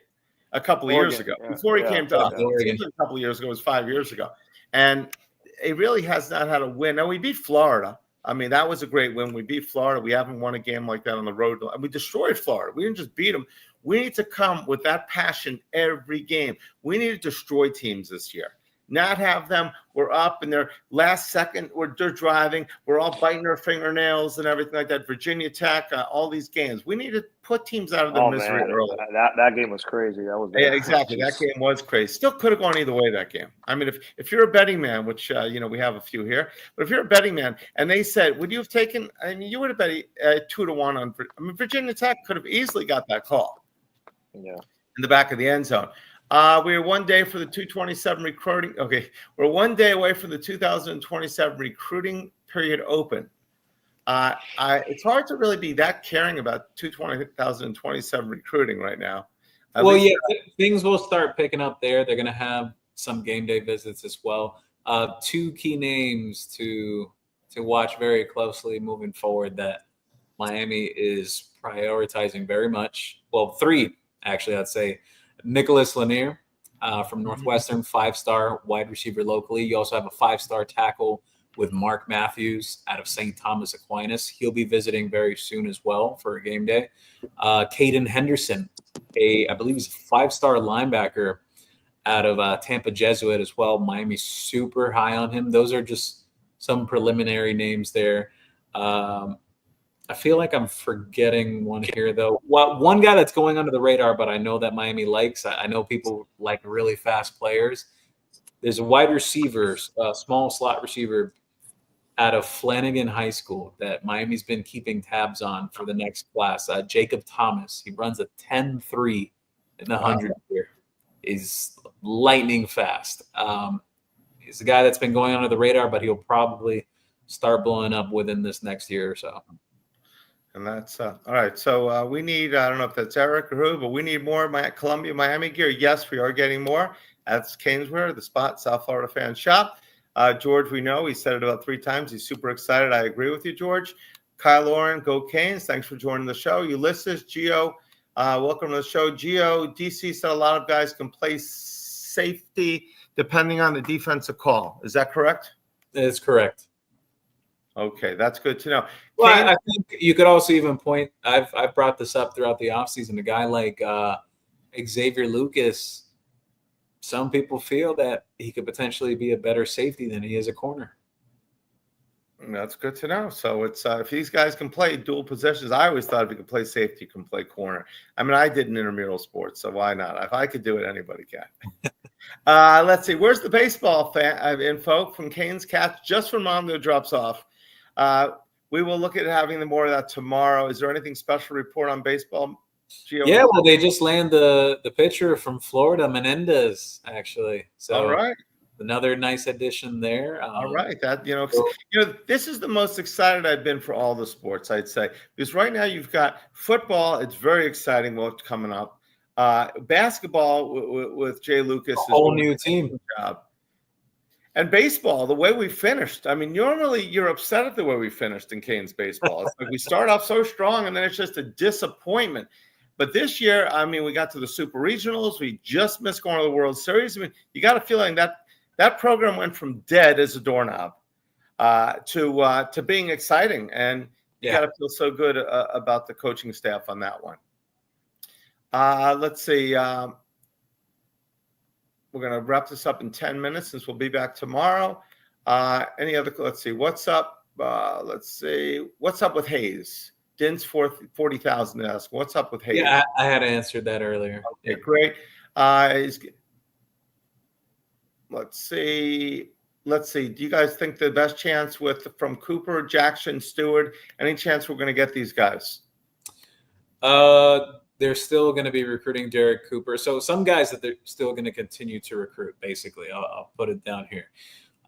a couple of years ago. Before he came to us. A couple of years ago, it was 5 years ago. And it really has not had a win. Now, we beat Florida. I mean, that was a great win. We beat Florida. We haven't won a game like that on the road. We destroyed Florida. We didn't just beat them. We need to come with that passion every game. We need to destroy teams this year. Not have them, we're up in their last second, they're driving, we're all biting our fingernails and everything like that. Virginia Tech, all these games. We need to put teams out of their misery early. That game was crazy. That was exactly. That game was crazy. Still could have gone either way, that game. I mean, if you're a betting man, which, we have a few here, but if you're a betting man and they said, would you have taken, you would have bet 2-1 on, Virginia Tech could have easily got that call. Yeah. In the back of the end zone. We are 1 day for the 227 recruiting. Okay, we're 1 day away from the 2027 recruiting period open. It's hard to really be that caring about 2027 recruiting right now. Things will start picking up there. They're going to have some game day visits as well. Two key names to watch very closely moving forward that Miami is prioritizing very much. Well, three, actually, I'd say. Nicholas Lanier from Northwestern, 5-star wide receiver locally. You also have a 5-star tackle with Mark Matthews out of St. Thomas Aquinas. He'll be visiting very soon as well for a game day. Caden Henderson, I believe he's a 5-star linebacker out of Tampa Jesuit as well. Miami's super high on him. Those are just some preliminary names there. I feel like I'm forgetting one here, though. Well, one guy that's going under the radar, but I know that Miami likes. I know people like really fast players. There's a wide receiver, a small slot receiver out of Flanagan High School that Miami's been keeping tabs on for the next class. Jacob Thomas. He runs a 10.3 in the 100 here. He's lightning fast. He's a guy that's been going under the radar, but he'll probably start blowing up within this next year or so. And that's all right. So we need, I don't know if that's Eric or who, but we need more Columbia, Miami gear. Yes, we are getting more. That's CanesWear, the spot, South Florida fan shop. George, we know, he said it about 3 times. He's super excited. I agree with you, George. Kyle Lauren, go Canes. Thanks for joining the show. Ulysses, Gio, welcome to the show. Gio, DC said a lot of guys can play safety depending on the defensive call. Is that correct? That is correct. Okay, that's good to know. Well, I think you could also even point, I've brought this up throughout the offseason, a guy like Xavier Lucas, some people feel that he could potentially be a better safety than he is a corner. That's good to know. So it's if these guys can play dual positions, I always thought if you could play safety, you can play corner. I mean, I did an intramural sport, so why not? If I could do it, anybody can. Let's see. Where's the baseball info from Canes Cats? Just from Mondo drops off. We will look at having more of that tomorrow. Is there anything special to report on baseball? Gio? Yeah, well, they just landed the pitcher from Florida, Menendez, actually. So all right. Another nice addition there. All right. That, this is the most excited I've been for all the sports, I'd say. Because right now you've got football. It's very exciting what's coming up. Basketball with Jay Lucas. A whole new team. Job. And baseball, the way we finished. I mean, normally you're upset at the way we finished in Canes baseball. It's like we start off so strong and then it's just a disappointment. But this year, I mean, we got to the Super Regionals. We just missed going to the World Series. I mean, you got a feeling that program went from dead as a doorknob to being exciting. And you got to feel so good about the coaching staff on that one. Let's see. We're going to wrap this up in 10 minutes since we'll be back tomorrow. Any other? Let's see. What's up? Let's see. What's up with Hayes? Din's 40,000 to ask. What's up with Hayes? Yeah, I had answered that earlier. Okay, great. Let's see. Do you guys think the best chance from Cooper, Jackson, Stewart? Any chance we're going to get these guys? The they're still going to be recruiting Derek Cooper. So some guys that they're still going to continue to recruit, basically. I'll put it down here.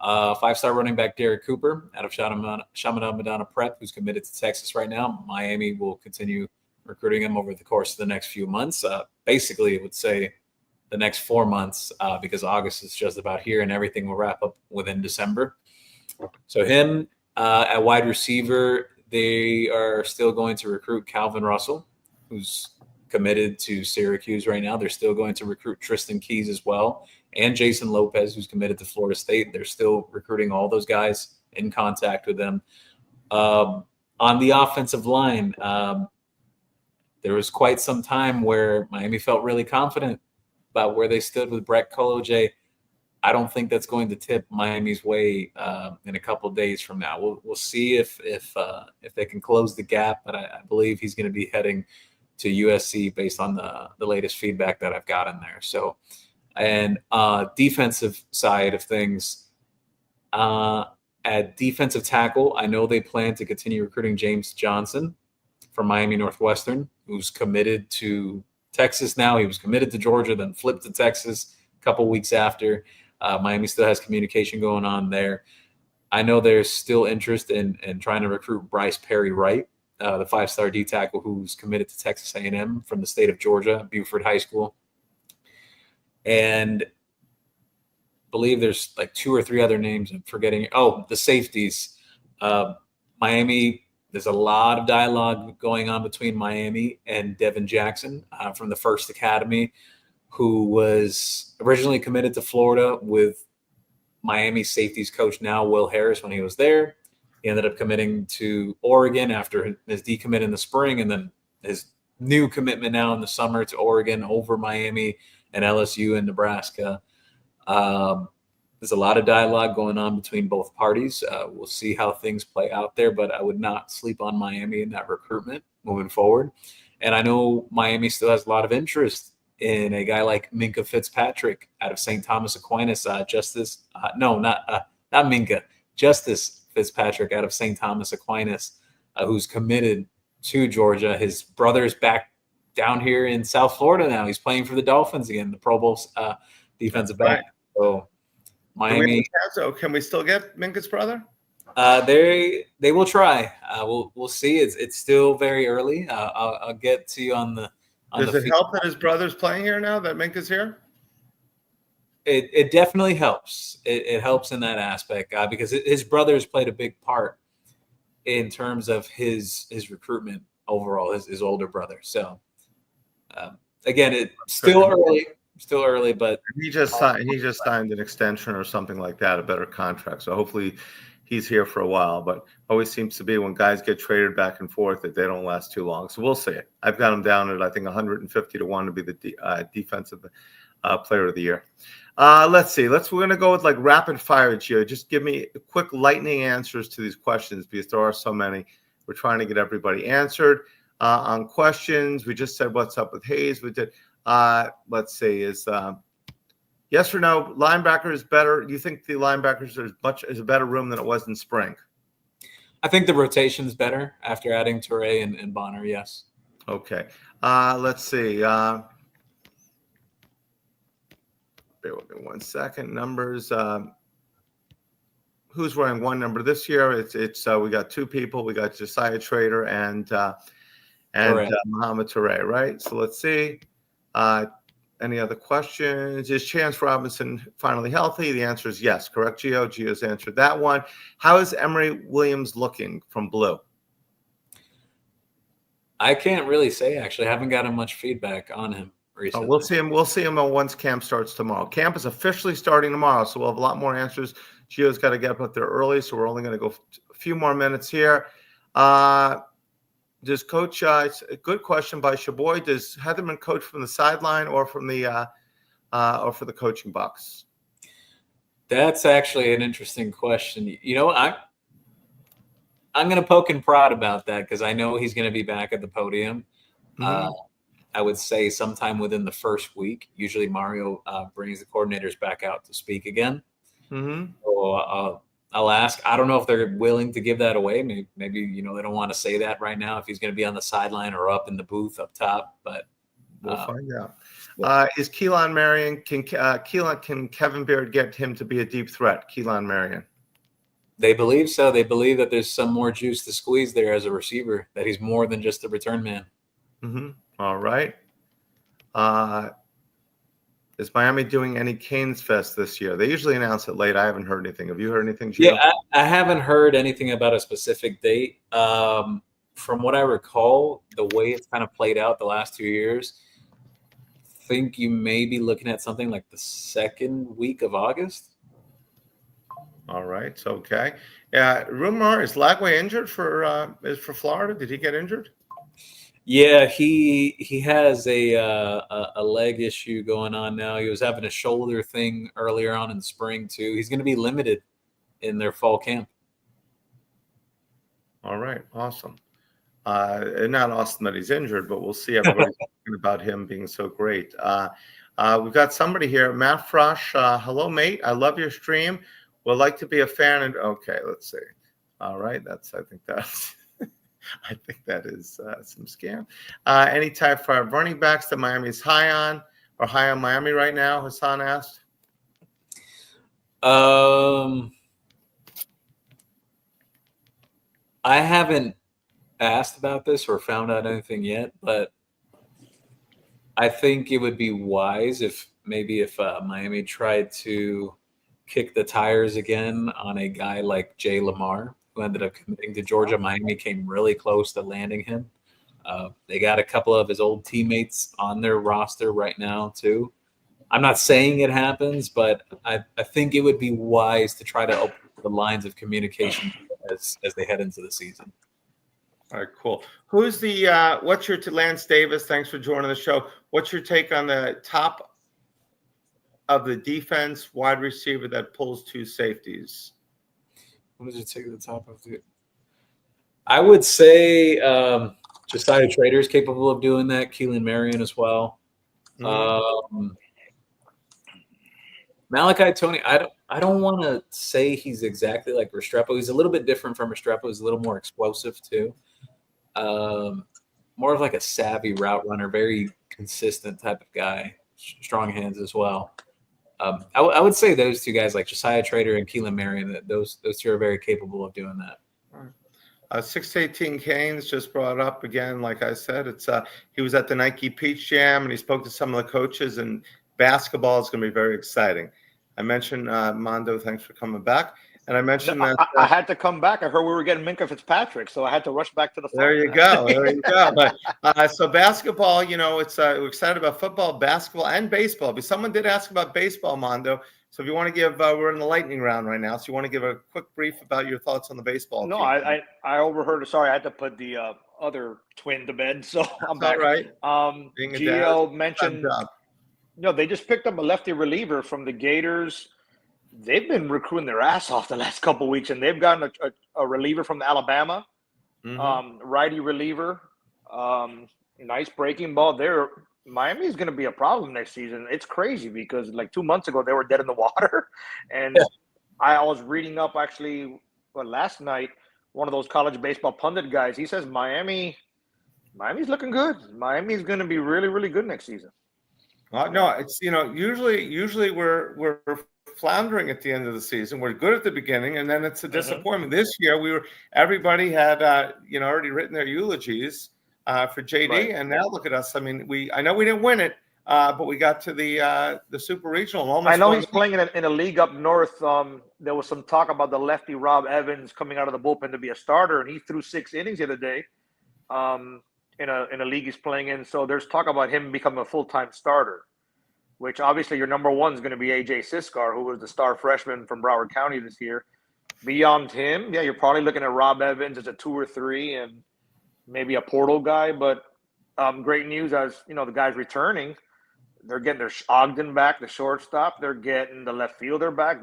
5-star running back Derek Cooper out of Chaminade Madonna Prep, who's committed to Texas right now. Miami will continue recruiting him over the course of the next few months. Basically, it would say the next 4 months because August is just about here and everything will wrap up within December. So him at wide receiver, they are still going to recruit Calvin Russell, who's committed to Syracuse right now. They're still going to recruit Tristan Keys as well, and Jason Lopez, who's committed to Florida State. They're still recruiting all those guys, in contact with them. On the offensive line, there was quite some time where Miami felt really confident about where they stood with Brett Koloje. I don't think that's going to tip Miami's way in a couple of days from now. We'll see if they can close the gap, but I believe he's going to be heading to USC based on the latest feedback that I've gotten there. So, and defensive side of things, at defensive tackle, I know they plan to continue recruiting James Johnson from Miami Northwestern, who's committed to Texas now. He was committed to Georgia, then flipped to Texas a couple weeks after. Miami still has communication going on there. I know there's still interest in trying to recruit Bryce Perry Wright, the 5-star D tackle who's committed to Texas A&M from the state of Georgia, Buford High School. And I believe there's like 2 or 3 other names I'm forgetting. Oh, the safeties. Miami, there's a lot of dialogue going on between Miami and Devin Jackson from the First Academy, who was originally committed to Florida with Miami safeties coach now Will Harris when he was there. He ended up committing to Oregon after his decommit in the spring, and then his new commitment now in the summer to Oregon over Miami and LSU and Nebraska. There's a lot of dialogue going on between both parties. We'll see how things play out there, but I would not sleep on Miami in that recruitment moving forward. And I know Miami still has a lot of interest in a guy like Minka Fitzpatrick out of St. Thomas Aquinas. Justice Fitzpatrick out of St. Thomas Aquinas, who's committed to Georgia. His brother's back down here in South Florida now. He's playing for the Dolphins again, the Pro Bowl defensive back. So Miami. Can we still get Minka's brother? They will try. We'll see. It's still very early. I'll get to you on the. Does it help that his brother's playing here now, that Minka's here? It definitely helps. It helps in that aspect because his brother's played a big part in terms of his recruitment overall, his older brother. So, again, it's still early, but he just signed an extension or something like that, a better contract. So hopefully he's here for a while, but always seems to be when guys get traded back and forth that they don't last too long. So we'll see. I've got him down at, I think, 150 to 1 to be the defensive player of the year. Let's see. We're going to go with like rapid fire, Gio. Just give me quick lightning answers to these questions because there are so many. We're trying to get everybody answered on questions. We just said, what's up with Hayes? We did. Let's see. Is yes or no, linebacker is better? Do you think the linebackers is a better room than it was in spring? I think the rotation is better after adding Toure and Bonner, yes. Okay. Let's see. Bear with me 1 second. Numbers. Who's wearing one number this year? It's we got 2 people. We got Josiah Trader and Muhammad Toure, right? So let's see. Any other questions? Is Chance Robinson finally healthy? The answer is yes. Correct, Gio? Gio's answered that one. How is Emory Williams looking from Blue? I can't really say, actually. I haven't gotten much feedback on him recently. We'll see him once camp starts tomorrow. Camp is officially starting tomorrow, so we'll have a lot more answers. Gio's got to get up there early, so we're only going to go a few more minutes here. Does Coach? It's a good question by Shaboy. Does Heatherman coach from the sideline or from the or for the coaching box? That's actually an interesting question. You know, I'm going to poke and prod about that because I know he's going to be back at the podium. Mm-hmm. I would say sometime within the first week. Usually Mario brings the coordinators back out to speak again. Mm-hmm. So I'll ask. I don't know if they're willing to give that away. Maybe they don't want to say that right now if he's going to be on the sideline or up in the booth up top. But We'll find out. Is Keelan Marion? Can Kevin Beard get him to be a deep threat? Keelan Marion. They believe so. They believe that there's some more juice to squeeze there as a receiver. That he's more than just a return man. Mm-hmm. All right. Is Miami doing any Canes Fest this year? They usually announce it late. I haven't heard anything. Have you heard anything, Gio? Yeah, I haven't heard anything about a specific date. From what I recall, the way it's kind of played out the last 2 years, I think you may be looking at something like the second week of August. All right. Okay. Yeah. Rumor is Lagway injured for Florida. Did he get injured? Yeah, he has a leg issue going on now. He was having a shoulder thing earlier on in the spring too. He's going to be limited in their fall camp. All right, awesome. Not awesome that he's injured, but we'll see. Everybody's talking about him being so great. We've got somebody here, Matt Frosh. Hello, mate. I love your stream. Would like to be a fan. And okay, let's see. All right, I think that is some scam. Any type of running backs that Miami is high on or high on Miami right now? Hassan asked. I haven't asked about this or found out anything yet, but I think it would be wise if Miami tried to kick the tires again on a guy like Jay Lamar, who ended up committing to Georgia. Miami came really close to landing him. They got a couple of his old teammates on their roster right now too. I'm not saying it happens, but I think it would be wise to try to open the lines of communication as they head into the season. All right, cool. Who's the what's your Lance Davis? Thanks for joining the show. What's your take on the top of the defense wide receiver that pulls two safeties? What did you take at the top of it? I would say Josiah Trader is capable of doing that. Keelan Marion as well. Mm-hmm. Malachi Tony, I don't want to say he's exactly like Restrepo. He's a little bit different from Restrepo. He's a little more explosive too. More of like a savvy route runner, very consistent type of guy. Strong hands as well. I would say those two guys, like Josiah Trader and Keelan Marion, that those two are very capable of doing that. 618 Canes just brought up again. Like I said, it's he was at the Nike Peach Jam and he spoke to some of the coaches, and basketball is going to be very exciting. I mentioned Mondo. Thanks for coming back. And I mentioned that I had to come back. I heard we were getting Minkah Fitzpatrick, so I had to rush back to the phone. There you go. There you go. But so basketball, it's we're excited about football, basketball, and baseball. But someone did ask about baseball, Mondo. So if you want to give, we're in the lightning round right now. So you want to give a quick brief about your thoughts on the baseball? No, team. I overheard. Sorry, I had to put the other twin to bed, so I'm back. All right. Gio mentioned. They just picked up a lefty reliever from the Gators. They've been recruiting their ass off the last couple of weeks, and they've gotten a reliever from Alabama, righty reliever. Nice breaking ball there. Miami is going to be a problem next season. It's crazy because like 2 months ago, they were dead in the water. And I was reading up actually last night, one of those college baseball pundit guys, he says Miami's looking good. Miami's going to be really, really good next season. No, it's usually we're floundering at the end of the season. We're good at the beginning, and then it's a disappointment. This year, everybody had already written their eulogies for JD, right. And now look at us. I mean, I know we didn't win it, but we got to the Super Regional. Almost. I know he's playing in a league up north. There was some talk about the lefty Rob Evans coming out of the bullpen to be a starter, and he threw 6 innings the other day. In a league he's playing in. So there's talk about him becoming a full-time starter, which obviously your number one is going to be A.J. Siskar, who was the star freshman from Broward County this year. Beyond him, you're probably looking at Rob Evans as a 2 or 3 and maybe a portal guy. But great news as, the guy's returning. They're getting their Ogden back, the shortstop. They're getting the left fielder back.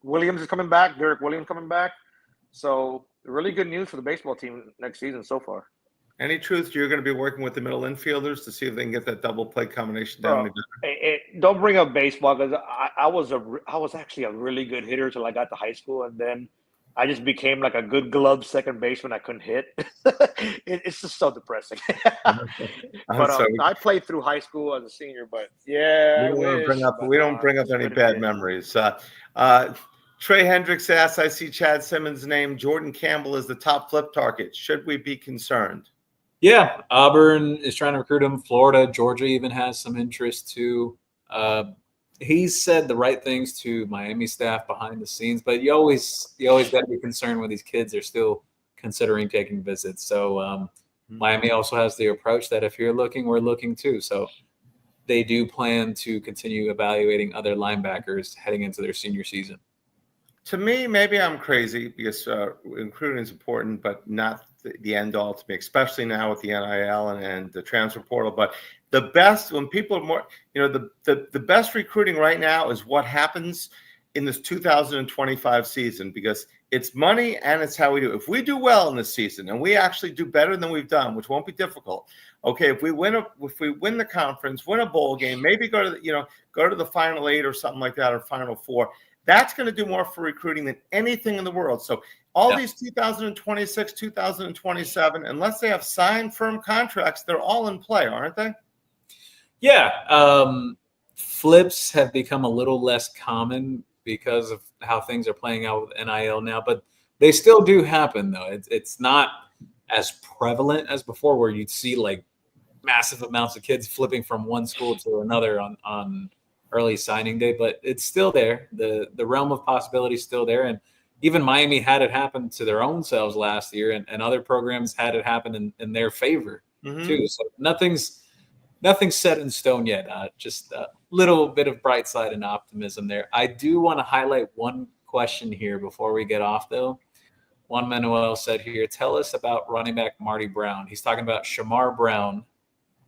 Williams is coming back. Derek Williams coming back. So really good news for the baseball team next season so far. Any truth you're going to be working with the middle infielders to see if they can get that double play combination down? Don't bring up baseball because I was actually a really good hitter till I got to high school, and then I just became like a good glove second baseman. I couldn't hit. It's just so depressing. But I played through high school as a senior. But yeah, we don't bring up any bad memories. Trey Hendricks asks, I see Chad Simmons' name. Jordan Campbell is the top flip target. Should we be concerned? Yeah, Auburn is trying to recruit him. Florida, Georgia even has some interest too. He's said the right things to Miami staff behind the scenes, but you always got to be concerned when these kids are still considering taking visits. So Miami also has the approach that if you're looking, we're looking too. So they do plan to continue evaluating other linebackers heading into their senior season. To me, maybe I'm crazy because recruiting is important, but not the end all to me, especially now with the NIL and the transfer portal. But the best, when people are more, the best recruiting right now is what happens in this 2025 season, because it's money and it's how we do. If we do well in this season and we actually do better than we've done, which won't be difficult. Okay, if we win the conference, win a bowl game, maybe go to the Final 8 or something like that, or Final 4. That's going to do more for recruiting than anything in the world. So all these 2026, 2027, unless they have signed firm contracts, they're all in play, aren't they? Yeah. Flips have become a little less common because of how things are playing out with NIL now, but they still do happen, though. It's not as prevalent as before, where you'd see like massive amounts of kids flipping from one school to another on early signing day, but it's still there. The realm of possibility is still there. And even Miami had it happen to their own selves last year, and other programs had it happen in their favor too. So nothing's set in stone yet. Just a little bit of bright side and optimism there. I do want to highlight one question here before we get off, though. Juan Manuel said here, tell us about running back Marty Brown. He's talking about Shamar Brown,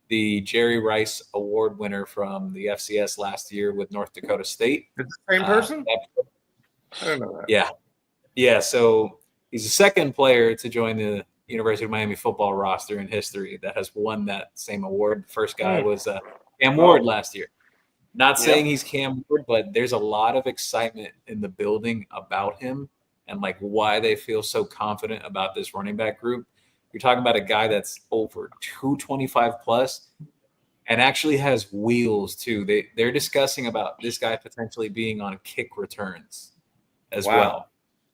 the Jerry Rice Award winner from the FCS last year with North Dakota State. It's the same person? I don't know that. Yeah. So he's the second player to join the University of Miami football roster in history that has won that same award. The first guy was Cam Ward last year. Not saying he's Cam Ward, but there's a lot of excitement in the building about him and like why they feel so confident about this running back group. You're talking about a guy that's over 225 plus and actually has wheels too. They're discussing about this guy potentially being on kick returns as well.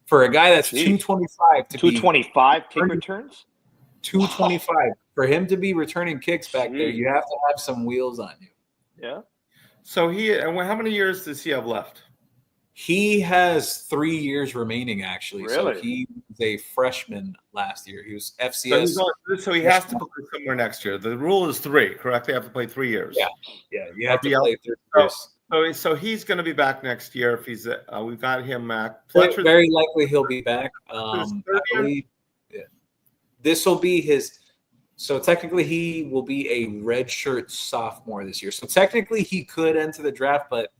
For a guy that's 225 to 225 kick returns? 225. For him to be returning kicks back there, you have to have some wheels on you. Yeah. So how many years does he have left? He has 3 years remaining, actually. Really? So he was a freshman last year. He was FCS. So he has to play somewhere next year. The rule is 3, correct? They have to play 3 years. Yeah. You have to play 3 years. So he's going to be back next year if he's. We've got him back. Very likely he'll be back. I believe this will be his. So technically, he will be a redshirt sophomore this year. So technically, he could enter the draft, but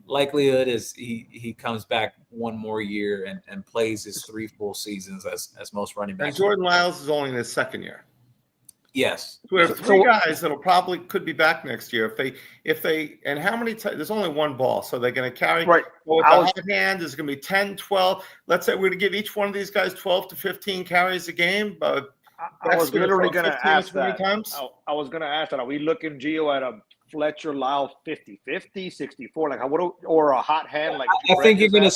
likelihood is he comes back one more year and plays his 3 full seasons as most running backs. And Jordan Lyles is only in his second year. Yes. So we have 3 guys that'll probably could be back next year if they and how many there's only 1 ball, so they're going to carry with the hot hand is going to be 10, 12. Let's say we're going to give each one of these guys 12 to 15 carries a game, but I was literally going to ask that. I was going to ask that. Are we looking, Gio, at a Fletcher Lyles 50-50, 64, like or a hot hand? Like I think you're going to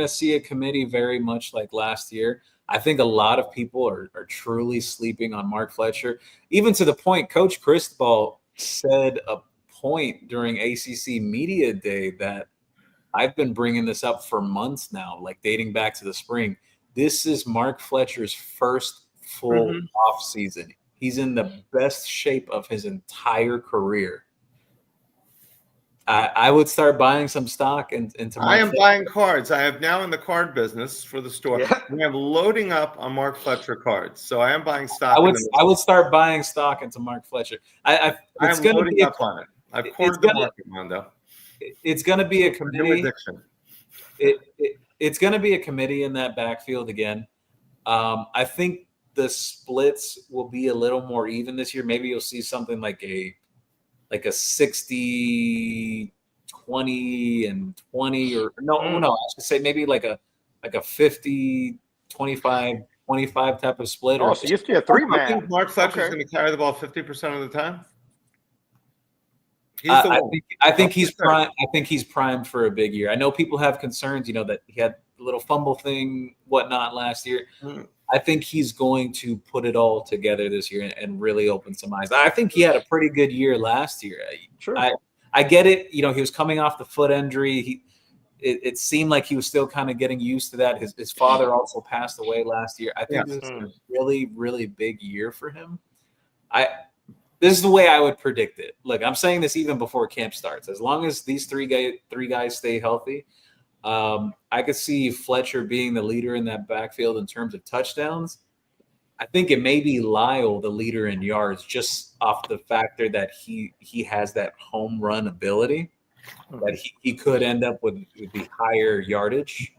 see a committee very much like last year. I think a lot of people are truly sleeping on Mark Fletcher, even to the point Coach Cristobal said a point during ACC Media Day that I've been bringing this up for months now, like dating back to the spring. This is Mark Fletcher's first full off season. He's in the best shape of his entire career. I would start buying some stock into Mark I am Fletcher. buying cards. I am now in the card business for the store. Yeah. We am loading up on Mark Fletcher cards. So I am buying stock. I would start buying stock into Mark Fletcher. I'm loading up on it. I've cornered the market, Mondo. It's going to be a committee. It's going to be a committee in that backfield again. I think the splits will be a little more even this year. Maybe you'll see something like a 60, 20 and 20 or no, I should say maybe like a like a 50, 25, 25 type of split. Oh, so you used to be a 3-man. I think Mark Fletcher's going to carry the ball 50% of the time. I think he's prime. I think he's primed for a big year. I know people have concerns, that he had a little fumble thing, whatnot last year. I think he's going to put it all together this year and really open some eyes. I think he had a pretty good year last year. Sure. I get it. He was coming off the foot injury. It seemed like he was still kind of getting used to that. His father also passed away last year. I think this is a really, really big year for him. This is the way I would predict it. Look, I'm saying this even before camp starts. As long as these three guys stay healthy, I could see Fletcher being the leader in that backfield in terms of touchdowns. I think it may be Lyle the leader in yards, just off the factor that he has that home run ability, that he could end up with the higher yardage,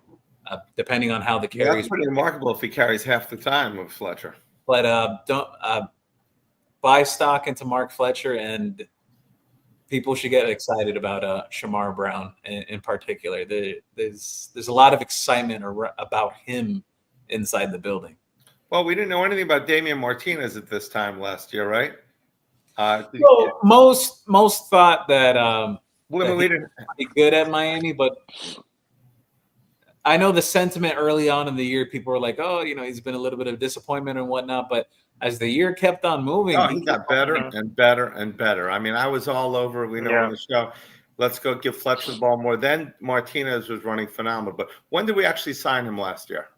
depending on how the carries. That's pretty remarkable if he carries half the time with Fletcher. But don't buy stock into Mark Fletcher, and people should get excited about Shamar Brown in particular. There's a lot of excitement about him inside the building. Well, we didn't know anything about Damian Martinez at this time last year, right? Most thought that we didn't be good at Miami, but I know the sentiment early on in the year, people were like, "Oh, he's been a little bit of disappointment and whatnot." But as the year kept on moving, he got better and better and better. I mean, I was all over. We know on the show. Let's go give Fletcher the ball more. Then Martinez was running phenomenal. But when did we actually sign him last year?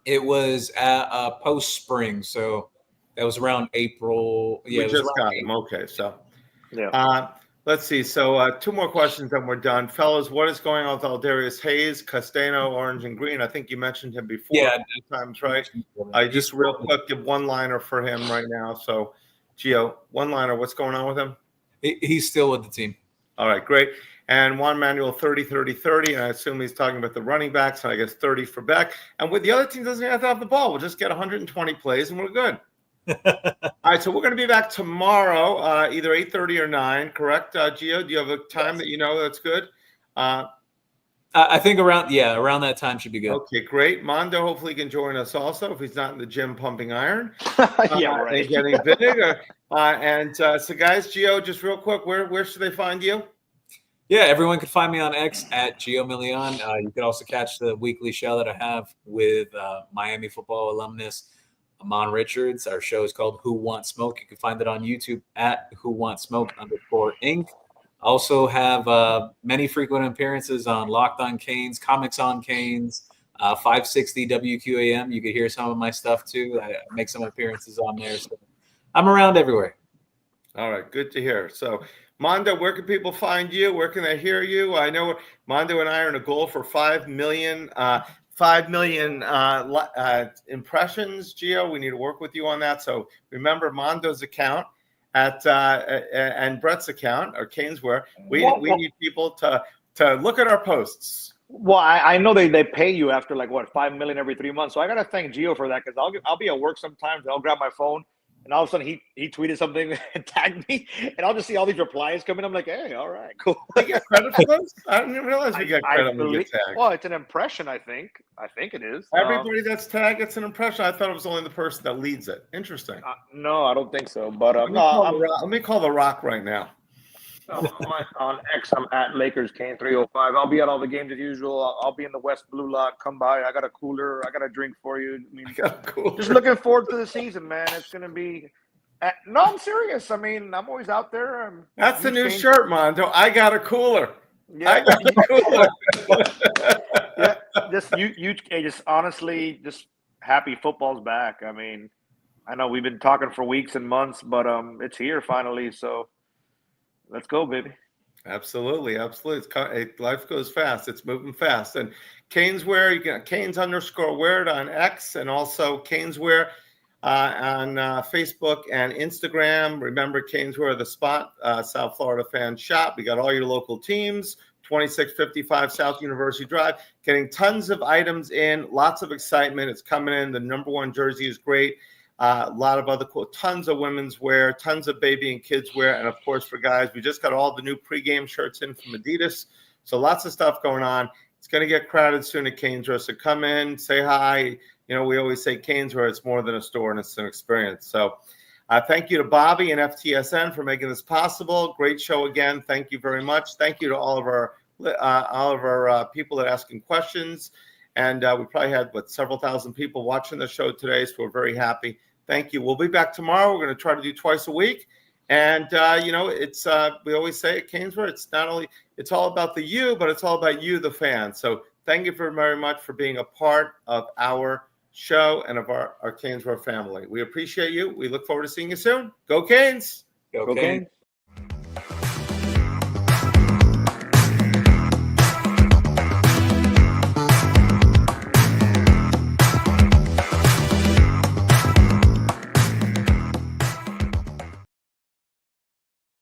It was at post spring, so that was around April. Yeah, we just got him. Okay, so let's see. So 2 more questions, then we're done, fellas. What is going on with Aldarius Hayes, Castano, Orange and Green? I think you mentioned him before. Yeah, times right. I just real quick give one-liner for him right now. So, Gio, one-liner. What's going on with him? He's still with the team. All right, great. And Juan Manuel 30-30-30. And I assume he's talking about the running backs. And I guess 30 for Beck. And with the other team doesn't have to have the ball. We'll just get 120 plays and we're good. All right, so we're going to be back tomorrow, either 8:30 or 9. Correct, Gio? Do you have a time that that's good? I think around that time should be good. Okay, great. Mondo hopefully can join us also if he's not in the gym pumping iron. Right. And getting big. So guys, Gio, just real quick, where should they find you? Yeah, everyone can find me on X at Gio Million. You can also catch the weekly show that I have with Miami football alumnus Amon Richards. Our show is called Who Wants Smoke. You can find it on YouTube at whowantssmoke_Inc. Also have many frequent appearances on Locked on Canes, Comics on Canes, 560 WQAM. You can hear some of my stuff too. I make some appearances on there. So I'm around everywhere. All right, good to hear. So, Mondo, where can people find you? Where can they hear you? I know Mondo and I are in a goal for 5 million impressions, Gio. We need to work with you on that. So remember Mondo's account and Brett's account or CanesWear. We need people to look at our posts. Well, I know they pay you after 5 million every 3 months. So I gotta thank Gio for that because I'll be at work sometimes and I'll grab my phone. And all of a sudden, he tweeted something and tagged me, and I'll just see all these replies coming. I'm like, hey, all right, cool. We get credit for those? I didn't realize we get credit when we get tagged. Well, it's an impression, I think. I think it is. Everybody that's tagged, it's an impression. I thought it was only the person that leads it. Interesting. No, I don't think so. But let me call The Rock right now. On X, I'm at Lakers Kane 305. I'll be at all the games as usual. I'll be in the West Blue Lot. Come by. I got a cooler. I got a drink for you. Just looking forward to the season, man. It's gonna be. No, I'm serious. I mean, I'm always out there. That's the new shirt, Mondo. I got a cooler. Yeah. I got a cooler. Just honestly, just happy football's back. I mean, I know we've been talking for weeks and months, but it's here finally. So. Let's go, baby. Absolutely. Life goes fast. It's moving fast. And CanesWear, you can Canes_wear on X and also CanesWear on Facebook and Instagram. Remember, CanesWear, the spot, South Florida fan shop. We got all your local teams, 2655 South University Drive. Getting tons of items in, lots of excitement. It's coming in. The #1 jersey is great. A lot of other cool, tons of women's wear, tons of baby and kids wear, and of course for guys, we just got all the new pregame shirts in from Adidas. So lots of stuff going on. It's going to get crowded soon at CanesWear, so come in, say hi. You know, we always say CanesWear, it's more than a store and it's an experience. So thank you to Bobby and FTSN for making this possible. Great show again. Thank you very much. Thank you to all of our people that are asking questions. And we probably had, several thousand people watching the show today, so we're very happy. Thank you. We'll be back tomorrow. We're going to try to do twice a week. And, you know, it's we always say at CanesWear, it's all about the you, but it's all about you, the fan. So thank you very much for being a part of our show and of our CanesWear family. We appreciate you. We look forward to seeing you soon. Go Canes! Go Canes!